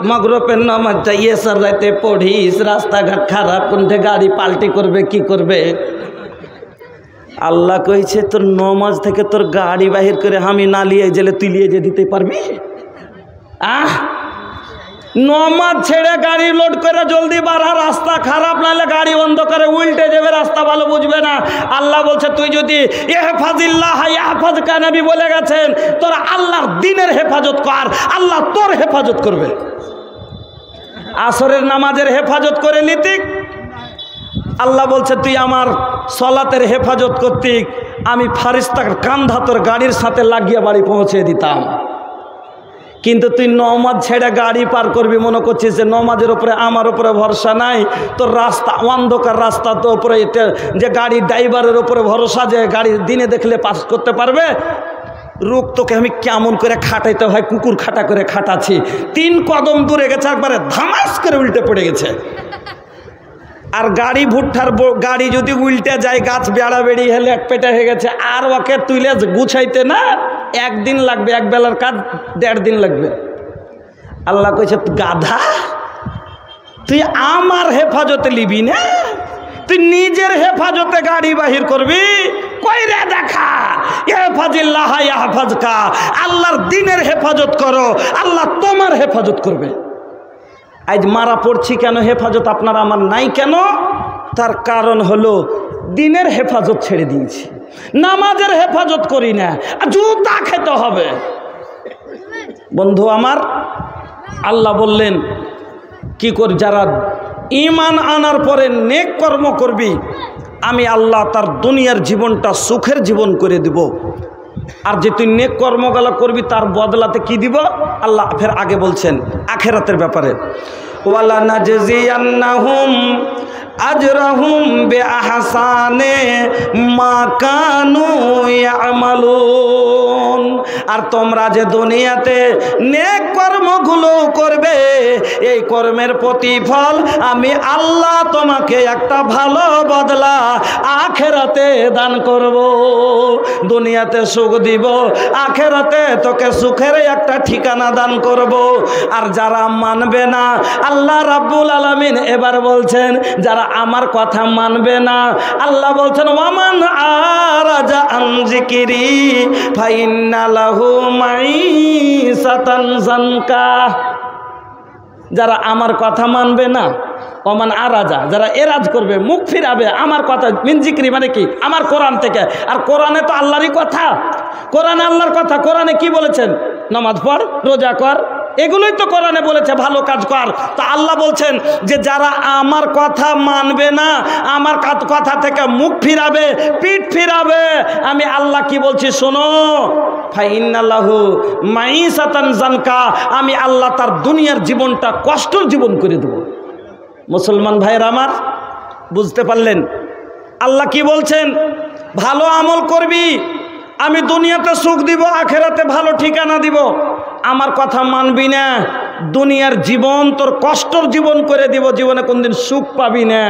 মগরবের নমাজটা এসার রাতে পড়িস, রাস্তাঘাট খারাপ, কোনটা গাড়ি পাল্টি করবে, কি করবে? আল্লাহ কইছে তোর নমাজ থেকে তোর গাড়ি বাহির করে আমি না লিয়ে গেলে তুই লিয়ে যে দিতে পারবি? নমাজ ছেড়ে গাড়ি লোড করে জলদি বাড়া, রাস্তা খারাপ, নাহলে গাড়ি অন্ধকারে উল্টে যাবে, রাস্তা ভালো বুঝবে না। আল্লাহ বলছে তুই যদি ইহফাজিল্লাহ ইয়াহফাজকা, নবী বলে গেছেন, তোরা আল্লাহর দ্বীনের হেফাজত কর, আল্লাহ তোর হেফাজত করবে। আসরের নামাজের হেফাজত করে নিতিক, আল্লাহ বলছে তুই আমার সলাতের হেফাজত করতিক, আমি ফারিস্তার কান্ধা তোর গাড়ির সাথে লাগিয়ে বাড়ি পৌঁছে দিতাম। কিন্তু তুই নমাজ ছেড়ে গাড়ি পার করবি, মনে করছিস যে নমাজের উপরে আমার উপরে ভরসা নাই, তোর রাস্তা অন্ধকার রাস্তা, তো উপরে যে গাড়ি ড্রাইভারের উপরে ভরসা যে গাড়ি দিনে দেখলে পাস করতে পারবে। রোগ তোকে আমি কেমন করে খাটাইতে হয়, কুকুর খাটা করে খাটাচ্ছি। 3 কদম দূরে গেছে, একবারে ধামাস করে উল্টে পড়ে গেছে। আর গাড়ি ভুট্টার গাড়ি যদি উল্টে যায়, গাছ বেড়া বেড়ি হেলে এক পেটে হয়ে গেছে, আর ওকে তুলে গুছাইতে না 1 দিন লাগবে, 1 বেলার কাজ 1.5 দিন লাগবে। আল্লাহ কইছে গাধা, তুই আমার হেফাজতে লিবি না, তুই নিজের হেফাজতে গাড়ি বাহির করবি। কইরে দেখা, ইহফাজিল্লাহ ইয়াহফাজকা, আল্লাহর দ্বীনের হেফাজত করো, আল্লাহ তোমার হেফাজত করবে। আজ মারা পড়ছি কেন, হেফাজত আপনার আমার নাই কেন? তার কারণ হলো দ্বীনের হেফাজত ছেড়ে দিয়েছি, নামাজের হেফাজত করি না, জুতা খেতে হবে। বন্ধু আমার, আল্লাহ বললেন কি কর, যারা ঈমান আনার পরে নেক কর্ম করবি, আমি আল্লাহ তার দুনিয়ার জীবনটা সুখের জীবন করে দিব। আর যে তুই নেক কর্মগুলো করবি তার বদলাতে কি দিব আল্লাহ ফের আগে বলছেন আখিরাতের ব্যাপারে, ওয়ালা নাজজিয়ান্নাহুম আজরাহুম বিআহসানে মা কানু ইয়ামালুন। আর তোমরা যে দুনিয়াতে নেক কর্মগুলো করবে, এই কর্মের প্রতিফল আমি আল্লাহ তোমাকে একটা ভালো বদলা আখিরাতে দান করব। দুনিয়াতে সুখ দিব, আখিরাতে তোকে সুখের একটা ঠিকানা দান করব। আর যারা মানবে না, আল্লাহ রাব্বুল আলামিন এবার বলছেন যারা আমার কথা মানবে না, আল্লাহ বলছেন ওয়ামান আরাজা আন যিকরি ফাইন্না লাহু মাঈসাতান যানকা। যারা আমার কথা মানবে না, ওমান আরাজা, যারা এরাজ করবে, মুখ ফিরাবে আমার কথা, মিন যিকরি মানে কি, আমার কোরআন থেকে। আর কোরআনে তো আল্লাহরই কথা, কোরআনে আল্লাহর কথা। কোরআনে কি বলেছেন? নামাজ পড়, রোজা কর, এগুলোই তো কোরআনে বলেছে, ভালো কাজ কর। তা আল্লাহ বলছেন যে যারা আমার কথা মানবে না, আমার কথা থেকে মুখ ফিরাবে, পিঠ ফিরাবে, আমি আল্লাহ কি বলছি শোনো, ফাইন্নাল্লাহু মাঈসাতান যানকা, আমি আল্লাহ তার দুনিয়ার জীবনটা কষ্টের জীবন করে দেব। মুসলমান ভাইয়ের আমার, বুঝতে পারলেন আল্লাহ কি বলছেন? ভালো আমল করবি, আমি দুনিয়াতে সুখ দিব, আখিরাতে ভালো ঠিকানা দিব। আমার কথা মানবি না, দুনিয়ার জীবন তোর কষ্টের জীবন করে দিব, জীবনে কোনদিন সুখ পাবি না।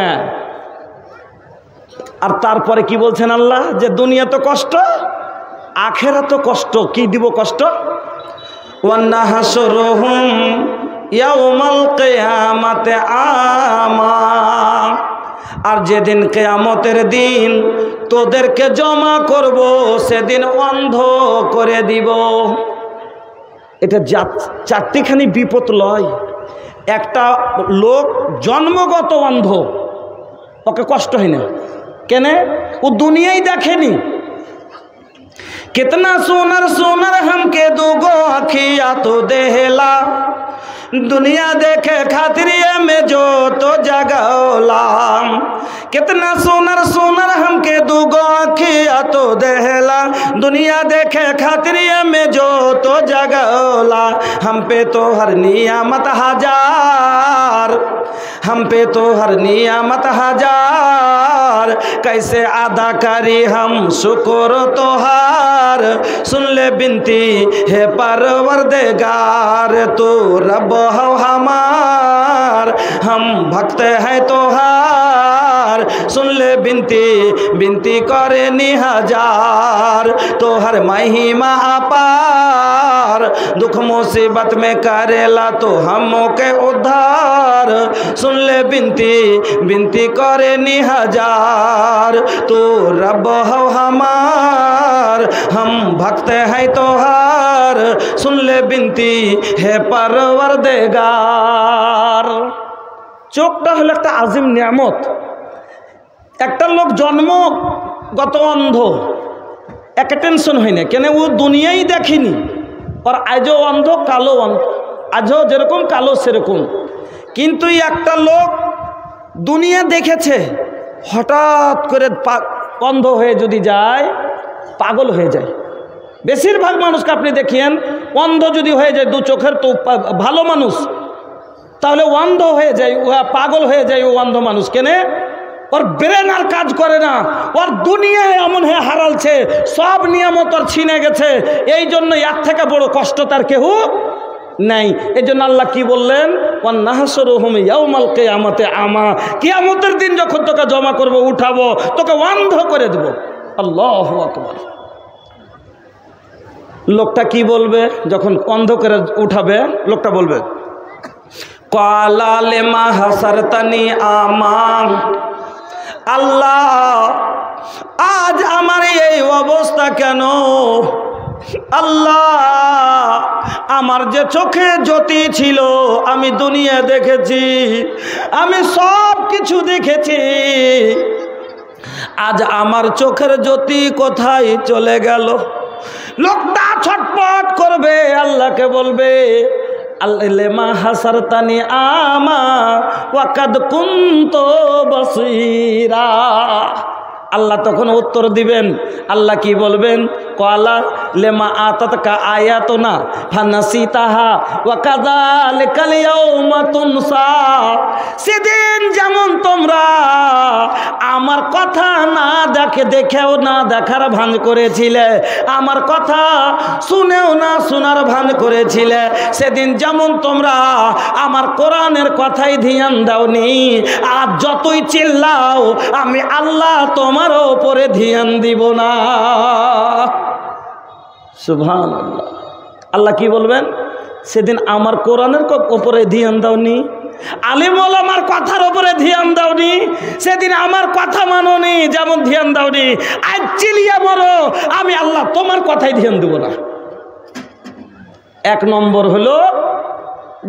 আর তারপরে কি বলছেন আল্লাহ? যে দুনিয়া তো কষ্ট, আখিরাতে কষ্ট। কি দিব কষ্ট? ওয়ান্নাহশুরুহুম ইয়াউমাল কিয়ামাতি আমা। আর যেদিন কিয়ামতের দিন তোদেরকে জমা করব, সেদিন অন্ধ করে দিব। এটা 4টিখানি বিপদ লয়। একটা লোক জন্মগত অন্ধ, ওকে কষ্ট হয় না, কেন? ও দুনিয়াই দেখেনি। कितना सोनर सोनर हमके दूगो अखिया तो देहला, दुनिया देखे खातिरिया में जो तो जगौला। कितना सोनर सोनर हमके दूगो अखिया तो देहला, दुनिया देखे खातिरिया में जो तो जगौला। हम पे तो हर नियामत हजार, हम पे तो हर नियामत हजार, कैसे अदा करी हम शुक्र तोहार। सुन ले बिनती है परवरदिगार, तो रब हो हमार, हम भक्त हैं तोहार। सुन ले बिनती बिनती करे निहजार, तो हर महिमा अपार, दुख मुसीबत में करेला तो हमों के उद्धार। सुन ले बिनती बिनती करे निहजार, तो रब हो हमार, हम भक्त हैं तोहार। सुन ले बिनती है परवरदिगार। চোখটা হলো একটা আজিম নিয়ামত। একটা লোক জন্মগত অন্ধ, একে টেনশন হয় না, কেন? ও দুনিয়াই দেখেনি, আর আজও অন্ধ, কালো অন্ধ, আজও যেরকম কালো সেরকম। কিন্তু একটা লোক দুনিয়া দেখেছে, হঠাৎ করে অন্ধ হয়ে যদি যায়, পাগল হয়ে যায়। বেশিরভাগ মানুষকে আপনি দেখিয়েন অন্ধ যদি হয়ে যায় দু চোখের তো ভালো মানুষ, তাহলে অন্ধ হয়ে যায়, পাগল হয়ে যায় ও অন্ধ মানুষ কেনে? ওর ব্রেন আর কাজ করে না, ওর দুনিয়ায় এমন হয়ে হারালছে, সব নিয়ামত ওর ছিনে গেছে। এই জন্য এর থেকে বড় কষ্ট তার কেউ নাই। এই জন্য আল্লাহ কি বললেন? ওয়ান্নাহশুরুহুম ইয়াউমাল কিয়ামাতি আমা, কিয়ামতের দিন যখন তোকে জমা করব, উঠাবো, তোকে অন্ধ করে দেব। আল্লাহু আকবার। লোকটা কি বলবে যখন অন্ধ করে উঠাবে? লোকটা বলবে ক্বালা লিমা হাসারতানি আমা, আল্লাহ আজ আমার এই অবস্থা কেন? আল্লাহ আমার যে চোখে জ্যোতি ছিল, আমি দুনিয়া দেখেছি, আমি সব কিছু দেখেছি, আজ আমার চোখের জ্যোতি কোথায় চলে গেল? লোকটা ছটপট করবে, আল্লাহকে বলবে আল্লামা হাসারতানি আমা ওয়াকাদ কুনতু বাসীরা। আল্লাহ তখন উত্তর দিবেন, আল্লাহ কি বলবেন? ক্বালা লিমা আতাতকা আয়াতুনা ফানাসিতাহা ওয়া কাযালিকাল ইয়াউমা তুনসা। সেদিন যেমন তোমরা আমার কথা না দেখেও না দেখার ভান করেছিলে, আমার কথা শুনেও না শোনার ভান করেছিলে, সেদিন যেমন তোমরা আমার কোরআনের কথাই ধ্যান দাওনি, আর যতই চিল্লাও আমি আল্লাহ তোমার উপরে ধ্যান দিব না। সুবহানাল্লাহ। আল্লাহ কি বলবেন? সেদিন আমার কোরআনের উপরে ধ্যান দাওনি, আলিম ওলামার কথার উপরে ধ্যান দাওনি, সেদিন আমার কথা মানোনি, যেমন ধ্যান দাওনি, আজ চিলিয়ে মরো, আমি আল্লাহ তোমার কথাই ধ্যান দেব না। এক নম্বর হলো,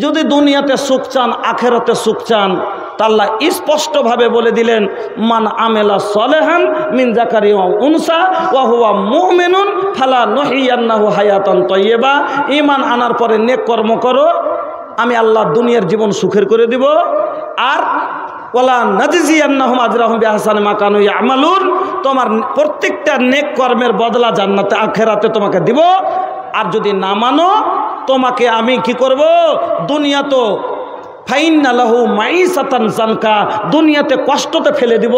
যদি দুনিয়াতে সুখ চান, আখেরাতে সুখ চান, তা আল্লাহ স্পষ্টভাবে বলে দিলেন, মান আমেলা সলেহান মিন যাকারিন ওয়া উনসা ওয়া হুয়া মুমিনুন ফালা নুহিয়ান্নাহু হায়াতান তাইয়্যিবা। ঈমান আনার পরে নেক কর্ম করো, আমি আল্লাহ দুনিয়ার জীবন সুখের করে দিব, আর ওয়ালা নাজজিয়ান্নাহুম আজরাহুম বিআহসানি মা কানু ইয়ামালুন, তোমার প্রত্যেকটা নেক কর্মের বদলা জান্নাতে আখেরাতে তোমাকে দিব। আর যদি না মানো, তোমাকে আমি কি করব? দুনিয়া তো ফাইন্না লাহু মাইসাতান জানকা, দুনিয়াতে কষ্টতে ফেলে দিব,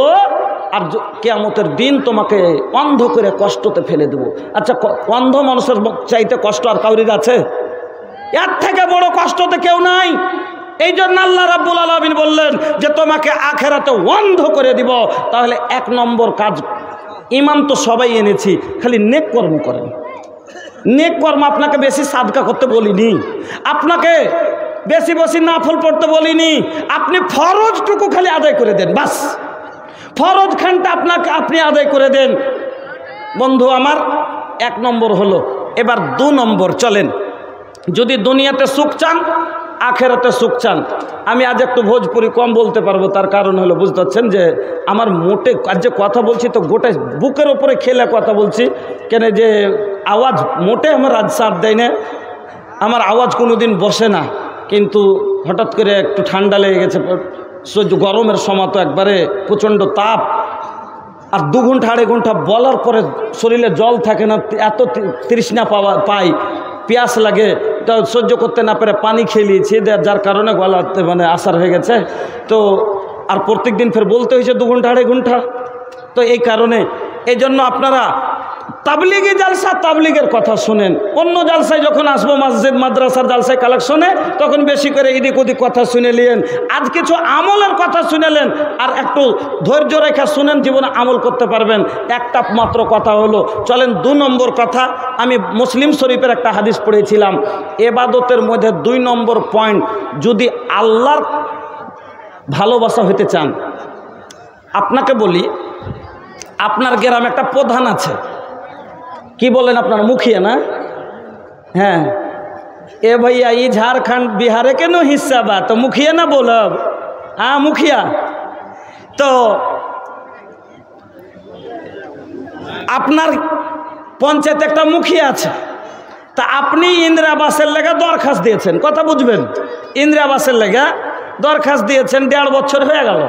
আর কিয়ামতের দিন তোমাকে অন্ধ করে কষ্টতে ফেলে দেব। আচ্ছা, অন্ধ মানুষের চাইতে কষ্ট আর কাউরির আছে? এর থেকে বড় কষ্টতে কেউ নাই। এই জন্য আল্লাহ রাব্বুল আলামিন বললেন যে তোমাকে আখেরাতে অন্ধ করে দিব। তাহলে এক নম্বর কাজ, ঈমান তো সবাই এনেছি, খালি নেক কর্ম করেন। নেক কর্ম, আপনাকে বেশি সাদকা করতে বলিনি, আপনাকে বেশি বেশি নাফল পড়তে বলিনি, আপনি ফরজটুকু খালি আদায় করে দেন, বাস। ফরজ খানটা আপনি আদায় করে দেন। বন্ধু আমার, এক নম্বর হলো। এবার দু নম্বর চলেন, যদি দুনিয়াতে সুখ চান, আখেরাতে সুখ চান। আমি আজ একটু ভোজপুরি কম বলতে পারবো, তার কারণ হলো, বুঝতে পারছেন যে আমার মোটে আজ যে কথা বলছি তো গোটা বুকের ওপরে খেলে কথা বলছি, কেন যে আওয়াজ মোটে আমার আজ সাথ দেয় না, আমার আওয়াজ কোনো দিন বসে না, কিন্তু হঠাৎ করে একটু ঠান্ডা লেগে গেছে, সহ্য গরমের সময় তো একবারে প্রচণ্ড তাপ, আর 2 ঘন্টা 2.5 ঘন্টা বলার পরে শরীরে জল থাকে না, এত তৃষ্ণা পাই, পিয়াস লাগে, তো সহ্য করতে না পেরে পানি খেয়ে নিয়েছি, যার কারণে গলাতে মানে আসার হয়ে গেছে। তো আর প্রত্যেক দিন ফের বলতে হয়েছে 2 ঘন্টা 2.5 ঘন্টা। তো এই কারণে, এই জন্য আপনারা তাবলিগি জালসা, তাবলিগের কথা শুনেন। অন্য জালসায় যখন আসবো, মসজিদ মাদ্রাসার জালসায় কালেকশনে, তখন বেশি করে এদিক ওদিক কথা শুনে নিলেন। আজ কিছু আমলের কথা শুনেলেন, আর একটু ধৈর্য রেখে শুনেন, জীবনে আমল করতে পারবেন। একটা মাত্র কথা হলো, চলেন 2 নম্বর কথা। আমি মুসলিম শরীফের একটা হাদিস পড়েছিলাম, এবাদতের মধ্যে 2 নম্বর পয়েন্ট, যদি আল্লাহর ভালোবাসা হইতে চান। আপনাকে বলি, আপনার গ্রামে একটা প্রধান আছে, কি বলেন আপনার? মুখিয়া না? হ্যাঁ, এ भैया ये झारखंड बिहार के नो हिस्सा बा, तो मुखिया ना बोलब? हाँ, मुखिया। तो আপনার পঞ্চায়েত একটা মুখিয়া আছে, তা আপনি ইন্দিরা আবাসের লেগে দরখাস্ত দিয়েছেন, কথা বুঝবেন? ইন্দিরা আবাসের লেগে দরখাস্ত দিয়েছেন, 1.5 বছর হয়ে গেল।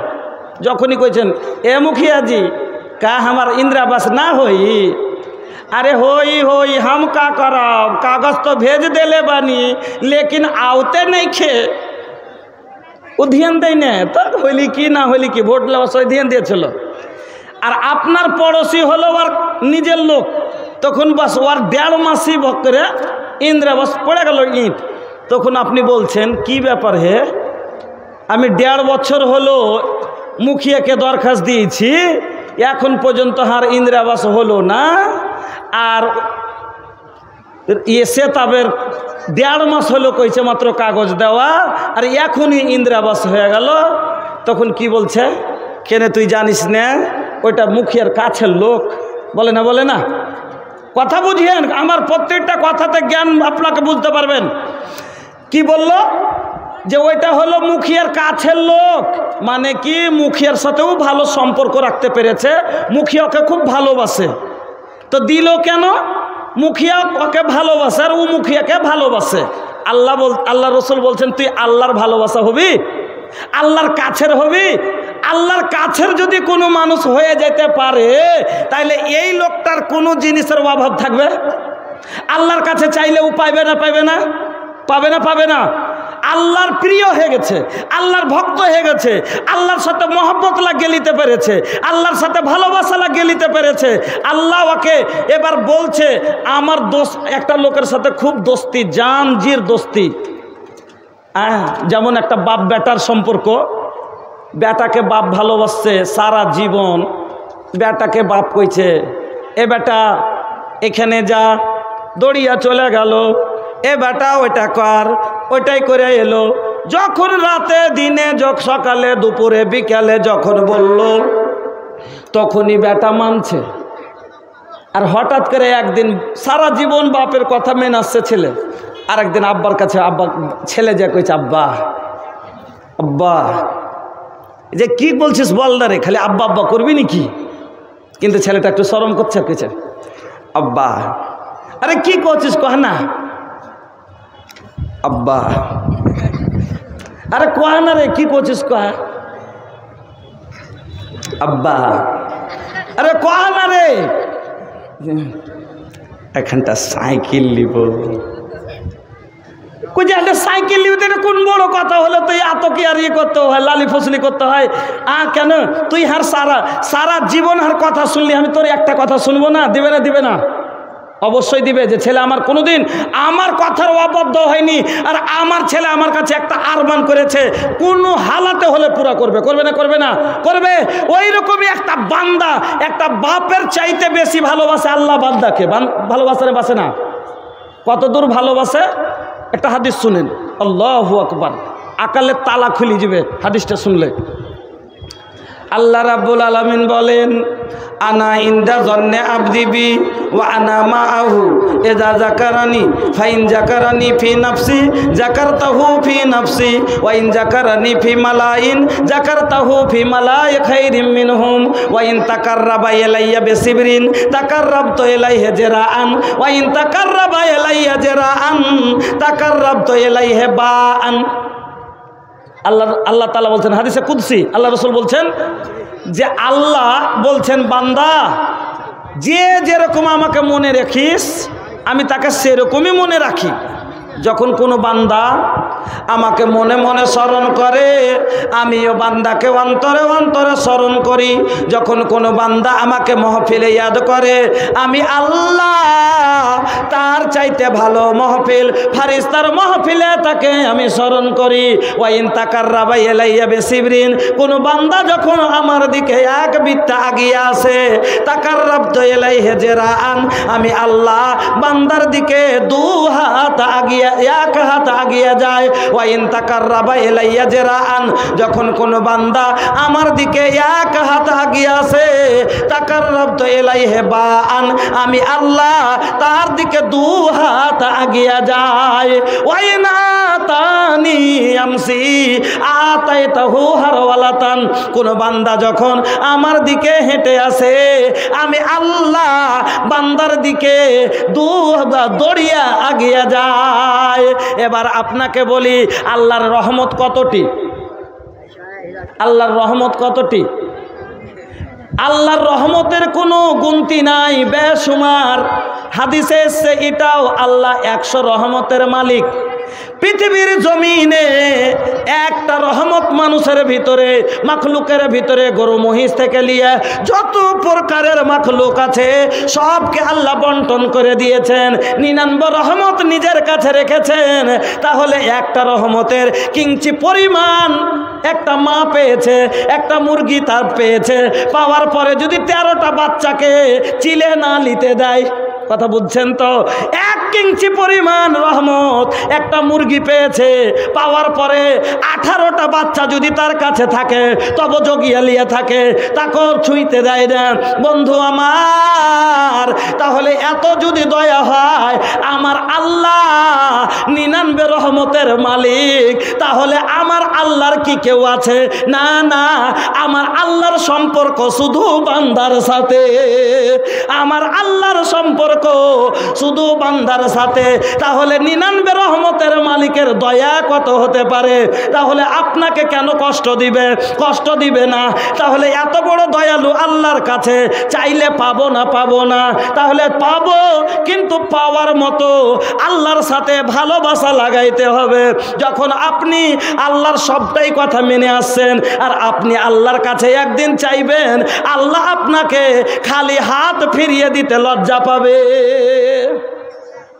যখনই কইছেন, এ মুখিয়া জি, কা আমার ইন্দিরা আবাস না হই, अरे होई हम का करब, कागज तो भेज देले बानी लेकिन आवते नहीं खे। ও ধ্যান দেয় না, তো হইলি কি না হইলি কি, ভোট দেওয়ার সময় ধ্যান দিয়েছিল। আর আপনার পড়োশি হলো ওর নিজের লোক, তখন বাস ওর 1.5 মাসই ভক্তরে ইন্দ্রাবাস পড়ে গেল ইট। তখন আপনি বলছেন কি ব্যাপার হে, আমি 1.5 বছর হলো মুখিয়াকে দরখাস্ত দিয়েছি, এখন পর্যন্ত আর ইন্দ্রাবাস হলো না, আর এসে তাদের 1.5 মাস হলো কইছে মাত্র কাগজ দেওয়া, আর এখনই ইন্দ্রাবাস হয়ে গেল। তখন কি বলছে, কেনে তুই জানিস না ওইটা মুখিয়ার কাছের লোক? বলে না কথা বুঝিয়েন, আমার প্রত্যেকটা কথাতে জ্ঞান আপনাকে বুঝতে পারবেন। কি বলল যে ওইটা হলো মুখিয়ার কাছের লোক, মানে কি মুখিয়ার সাথেও ভালো সম্পর্ক রাখতে পেরেছে, মুখিয়াকে খুব ভালোবাসে। তো দিল কেন? মুখিয়া ওকে ভালোবাসে আর ও মুখিয়াকে ভালোবাসে। আল্লাহ রসুল বলছেন তুই আল্লাহর ভালোবাসা হবি, আল্লাহর কাছের হবি। আল্লাহর কাছের যদি কোনো মানুষ হয়ে যেতে পারে তাইলে এই লোকটার কোনো জিনিসের অভাব থাকবে? আল্লাহর কাছে চাইলেও পাইবে না। আল্লাহর প্রিয় হয়ে গেছে, আল্লাহর ভক্ত হয়ে গেছে, আল্লাহর সাথে মহব্বত লাগিয়ে নিতে পেরেছে, আল্লাহর সাথে ভালোবাসা লাগিয়ে নিতে পেরেছে। আল্লাহ ওকে এবার বলছে আমার দোস্ত, একটা লোকের সাথে খুব দোস্তি, জান জির দোস্তি। যেমন একটা বাপ বেটার সম্পর্ক, বেটাকে বাপ ভালোবাসছে সারা জীবন, বেটাকে বাপ কইছে এ বেটা এখানে যা, দড়িয়া চলে গেল, এ বেটা ওইটা কর, ওইটাই করে এলো। যখন রাতে দিনে সকালে দুপুরে বিকালে যখন বলল তখনই বেটা মানছে। আর হঠাৎ করে একদিন সারা জীবন বাপের কথা মেনে আসছে ছেলে, আর একদিন আব্বার কাছে ছেলে যা কইছে আব্বা যে কি বলছিস বল না রে, খালি আব্বা করবি নাকি? কিন্তু ছেলেটা একটু শরম করছে, কইছে আব্বা। আরে কি করছিস কহ না আব্বা, আরে কহ না রে কি করছিস কহ আব্বা, আরে কহ না রে। এখানটা সাইকেল নিব, সাইকেল নিতে কোন বড় কথা হলো? তুই এত কি আর ইয়ে করতে হয়, লালি ফসলি করতে হয়? কেন তুই হার সারা জীবন হার কথা শুনলি, আমি তোর একটা কথা শুনবো না? দিবে না? অবশ্যই দিবে। যে ছেলে আমার কোনোদিন আমার কথার অবদ্ধ হয়নি, আর আমার ছেলে আমার কাছে একটা আরমান করেছে, কোনো হালাতে হলে পুরা করবে না? ওই রকমই একটা বান্দা একটা বাপের চাইতে বেশি ভালোবাসে আল্লাহ বান্দাকে। ভালোবাসে বাসে না? কত দূর ভালোবাসে একটা হাদিস শুনেন, আল্লাহু আকবার, আকালের তালা খুলে যাবে হাদিসটা শুনলে। আল্লাহ রাব্বুল আলামিন বলেন আনা ইনদা জন্নে আবদি বি ওয়া আনা মাআহু ইযা যাকারানি ফাইন যাকারানি ফি নাফসি যাকারতাহু ফি নাফসি ওয়া ইন যাকারানি ফি মালাইন যাকারতাহু ফি মালাই খাইরিম মিনহুম ওয়া ইন তাকাররাবা ইলাইয়া বিসিবরিন তাকাররাবতু ইলাইহি জিরাআন ওয়া ইন তাকাররাবা ইলাইয়া জিরাআন তাকাররাবতু ইলাইহি বাআন। আল্লাহ তাআলা বলছেন হাদিসে কুদসি, আল্লাহ রাসূল বলছেন যে আল্লাহ বলছেন বান্দা যে যেরকম আমাকে মনে রাখিস আমি তাকে সেরকমই মনে রাখি। যখন কোনো বান্দা আমাকে মনে মনে স্মরণ করে আমিও বান্দাকে অন্তরে অন্তরে স্মরণ করি। যখন কোনো বান্দা আমাকে মাহফিলে ইয়াদ করে আমি আল্লাহ তার চাইতে ভালো মাহফিল ফারিস্তার মাহফিলে তাকে আমি স্মরণ করি। ওয়াইন তাকাররাবা ইলাইয়া বিসিবরিন, কোনো বান্দা যখন আমার দিকে এক বিত্তা আগিয়ে আসে তাকাররাবতু ইলাইহি জিরাআন, আমি আল্লাহ বান্দার দিকে 2 হাত আগিয়ে এক হাত আগিয়ে যায়। ওয়াইন তাকাররাবা ইলাইয়া জিরাআন, যখন কোনো বান্দা আমার দিকে এক হাত আগিয়ে আসে তাকাররাবতু ইলাইহি বাআন, আমি আল্লাহ তার দিকে 2 হাত আগিয়ে যায়। ওয়াইন আতানি আমসি আতাইতাহু হারওয়ালাতান, কোন বান্দা যখন আমার দিকে হেঁটে আসে আমি আল্লাহ বান্দার দিকে 2 দড়িয়া আগিয়ে যায়। এবার আপনাকে বলি আল্লাহর রহমত কতটি? আল্লাহর রহমত কতটি? আল্লাহর রহমতের কোনো গুনতি নাই, বেশুমার। হাদিসে এসেছে এটাও, আল্লাহ 100 রহমতের মালিক। পৃথিবীর জমিনে একটা রহমত মানুষের ভিতরে, মাখলুকের ভিতরে, গরু মহিষ থেকে নিয়ে যত প্রকারের মাখলুক আছে সবকে আল্লাহ বন্টন করে দিয়েছেন। 99 রহমত নিজের কাছে রেখেছেন। তাহলে একটা রহমতের কিঞ্চি পরিমাণ একটা মা পেয়েছে, একটা মুরগি তার পেয়েছে, পাওয়ার পরে যদি 13টা বাচ্চাকে চিলে না নিতে দেয়, কথা বুঝছেন তো? 1 ইঞ্চি পরিমাণ রহমত একটা মুরগি পেয়েছে, পাওয়ার পরে 18টা বাচ্চা যদি তার কাছে থাকে, তবে জগিয়ে লিয়ে থাকে, তাকেও ছুঁইতে দেয় না। বন্ধু আমার, তাহলে এত যদি দয়া হয় আমার আল্লাহ 99 রহমতের মালিক, তাহলে আমার আল্লাহর কি কেউ আছে? না না, আমার আল্লাহর সম্পর্ক শুধু বান্দার সাথে। আমার আল্লাহর সম্পর্ক শুধু বান্দার সাথে। তাহলে 99 রহমতের মালিকের দয়া কত হতে পারে? তাহলে আপনাকে কেন কষ্ট দিবে? কষ্ট দিবে না। তাহলে এত বড় দয়ালু আল্লাহর কাছে চাইলে পাবো না? পাবো না। তাহলে পাবো, কিন্তু পাওয়ার মতো আল্লাহর সাথে ভালোবাসা লাগাইতে হবে। যখন আপনি আল্লাহর সবটাই কথা মেনে আসছেন, আর আপনি আল্লাহর কাছে একদিন চাইবেন, আল্লাহ আপনাকে খালি হাত ফিরিয়ে দিতে লজ্জা পাবে।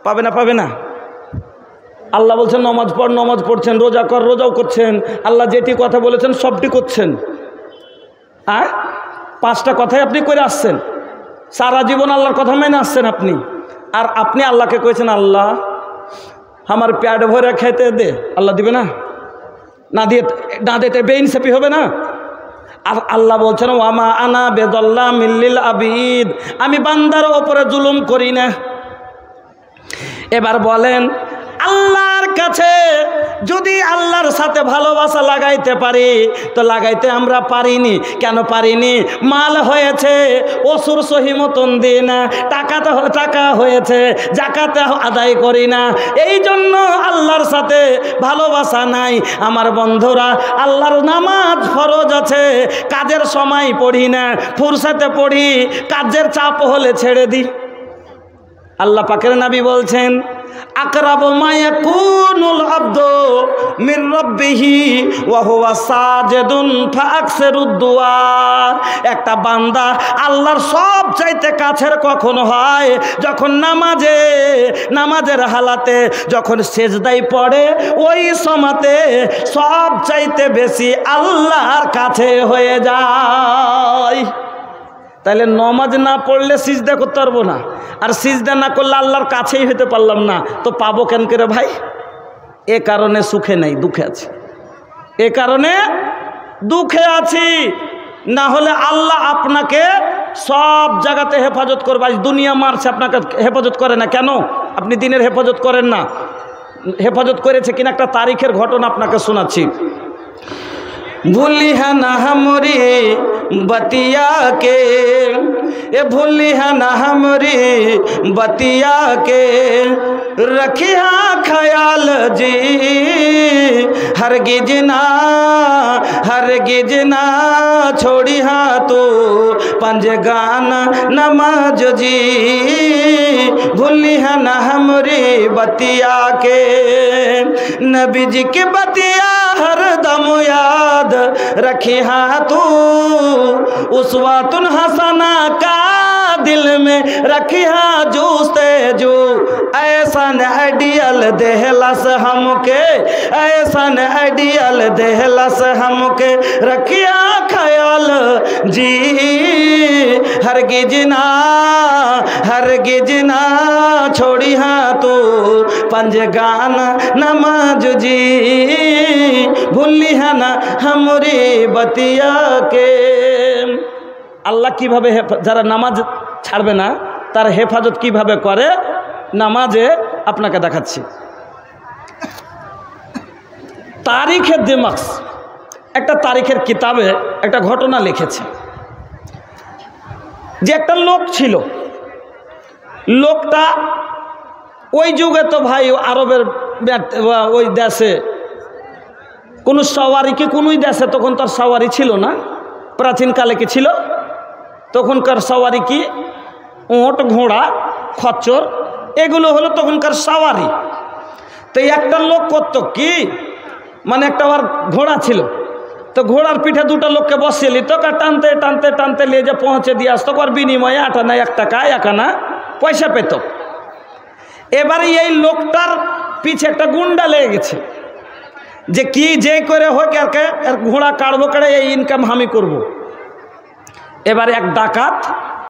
পাবে না? পাবে না? আল্লাহ বলছেন নমাজ পড়, নমাজ পড়ছেন, রোজা কর, রোজাও করছেন। আল্লাহ যেটি কথা বলেছেন সবটি করছেন। 5টা কথাই আপনি করে আসছেন, সারা জীবন আল্লাহর কথা মেনে আসছেন আপনি। আর আপনি আল্লাহকে কয়েছেন, আল্লাহ আমার পেট ভরে খেতে দে। আল্লাহ দিবে না? না দিয়ে না দিতে বেইনসাফি হবে না? আর আল্লাহ বলছেন ওয়ামা আনা বেযাল্লামিল লিল আবিদ, আমি বান্দার ওপরে জুলুম করি না। এবার বলেন, আল্লাহর কাছে যদি আল্লাহর সাথে ভালোবাসা লাগাইতে পারি, তো লাগাইতে আমরা পারিনি। কেন পারিনি? মাল হয়েছে, অসুর সহি মতন দিই না, টাকা হয়েছে, জাকাতে আদায় করি না, এই জন্য আল্লাহর সাথে ভালোবাসা নাই। আমার বন্ধুরা, আল্লাহর নামাজ ফরজ আছে, কাজের সময় পড়ি না, ফুরসাতে পড়ি, কাজের চাপ হলে ছেড়ে দিই। আল্লাহ পাকের নবী বলছেন, আকরাবু মা ইয়াকুনুল আবদু মির রাব্বিহি ওয়া হুয়া সাজিদুন ফাআকসিরুদ দুআ। একটা বান্দা আল্লাহর সব চাইতে কাছের কখন হয়? যখন নামাজের হালাতে যখন সেজদায় পড়ে, ওই সময়তে সব চাইতে বেশি আল্লাহর কাছে হয়ে যায়। তাহলে নমাজ না পড়লে সিজদা করতে পারবো না, আর সিজদা না করলে আল্লাহর কাছেই হতে পারলাম না, তো পাবো কেন করে ভাই? এ কারণে সুখে নেই, দুঃখে আছি। এ কারণে দুঃখে আছি। না হলে আল্লাহ আপনাকে সব জায়গাতে হেফাজত করবে। আজ দুনিয়া মারছে, আপনাকে হেফাজত করে না কেন? আপনি দিনের হেফাজত করেন না। হেফাজত করেছে কিনা একটা তারিখের ঘটনা আপনাকে শোনাচ্ছি। भूली है ना हमरी बतिया के, ये भूली है ना हमरी बतिया के, रखिया ख्याल जी हरगिज ना छोड़ी हाँ तो पंजगाना नमाज जी। भूली है ना हमरी बतिया के, नबी जी की बतिया हर दम याद रखी हाँ तू, उसवातुन हसना का दिल में रखी हाँ जूस्ते जो। ऐसा न आइडियल देहलस हमके, ऐसा न आइडियल देहलस हमके, रखिया ख्याल जी हरगिज ना छोड़ी हाँ तू पंजगाना नमाज जी। भूली है ना हमरी बतिया के। আল্লাহ কিভাবে যারা নামাজ ছাড়বে না তার হেফাজত কিভাবে করে নামাজে আপনাকে দেখাচ্ছি। তারিখের দিমাগ একটা তারিখের কিতাবে একটা ঘটনা লিখেছে যে একটা লোক ছিল। লোকটা ওই যুগে তো ভাই আরবের ওই দেশে কোনো সওয়ারি কি কোনোই দেশে তখন তার সওয়ারি ছিল না। প্রাচীনকালে কি ছিল? তখনকার সওয়ারি কি উট ঘোড়া খচ্চর এগুলো হলো তখনকার সওয়ারি। তো একটা লোক করতো কি মানে একটা আর ঘোড়া ছিল, তো ঘোড়ার পিঠে দুটো লোককে বসিয়ে নিত, টানতে টানতে টানতে নিয়ে যে পৌঁছে দিয়ে আসতো, আর বিনিময়ে 8 আনা 1 টাকা 1 আনা পয়সা পেত। এবারে এই লোকটার পিছে একটা গুন্ডা লেগে গেছে যে কি যে করে হোক আর ঘোড়া কাটবো করে এই ইনকাম আমি করব। এবারে এক ডাকাত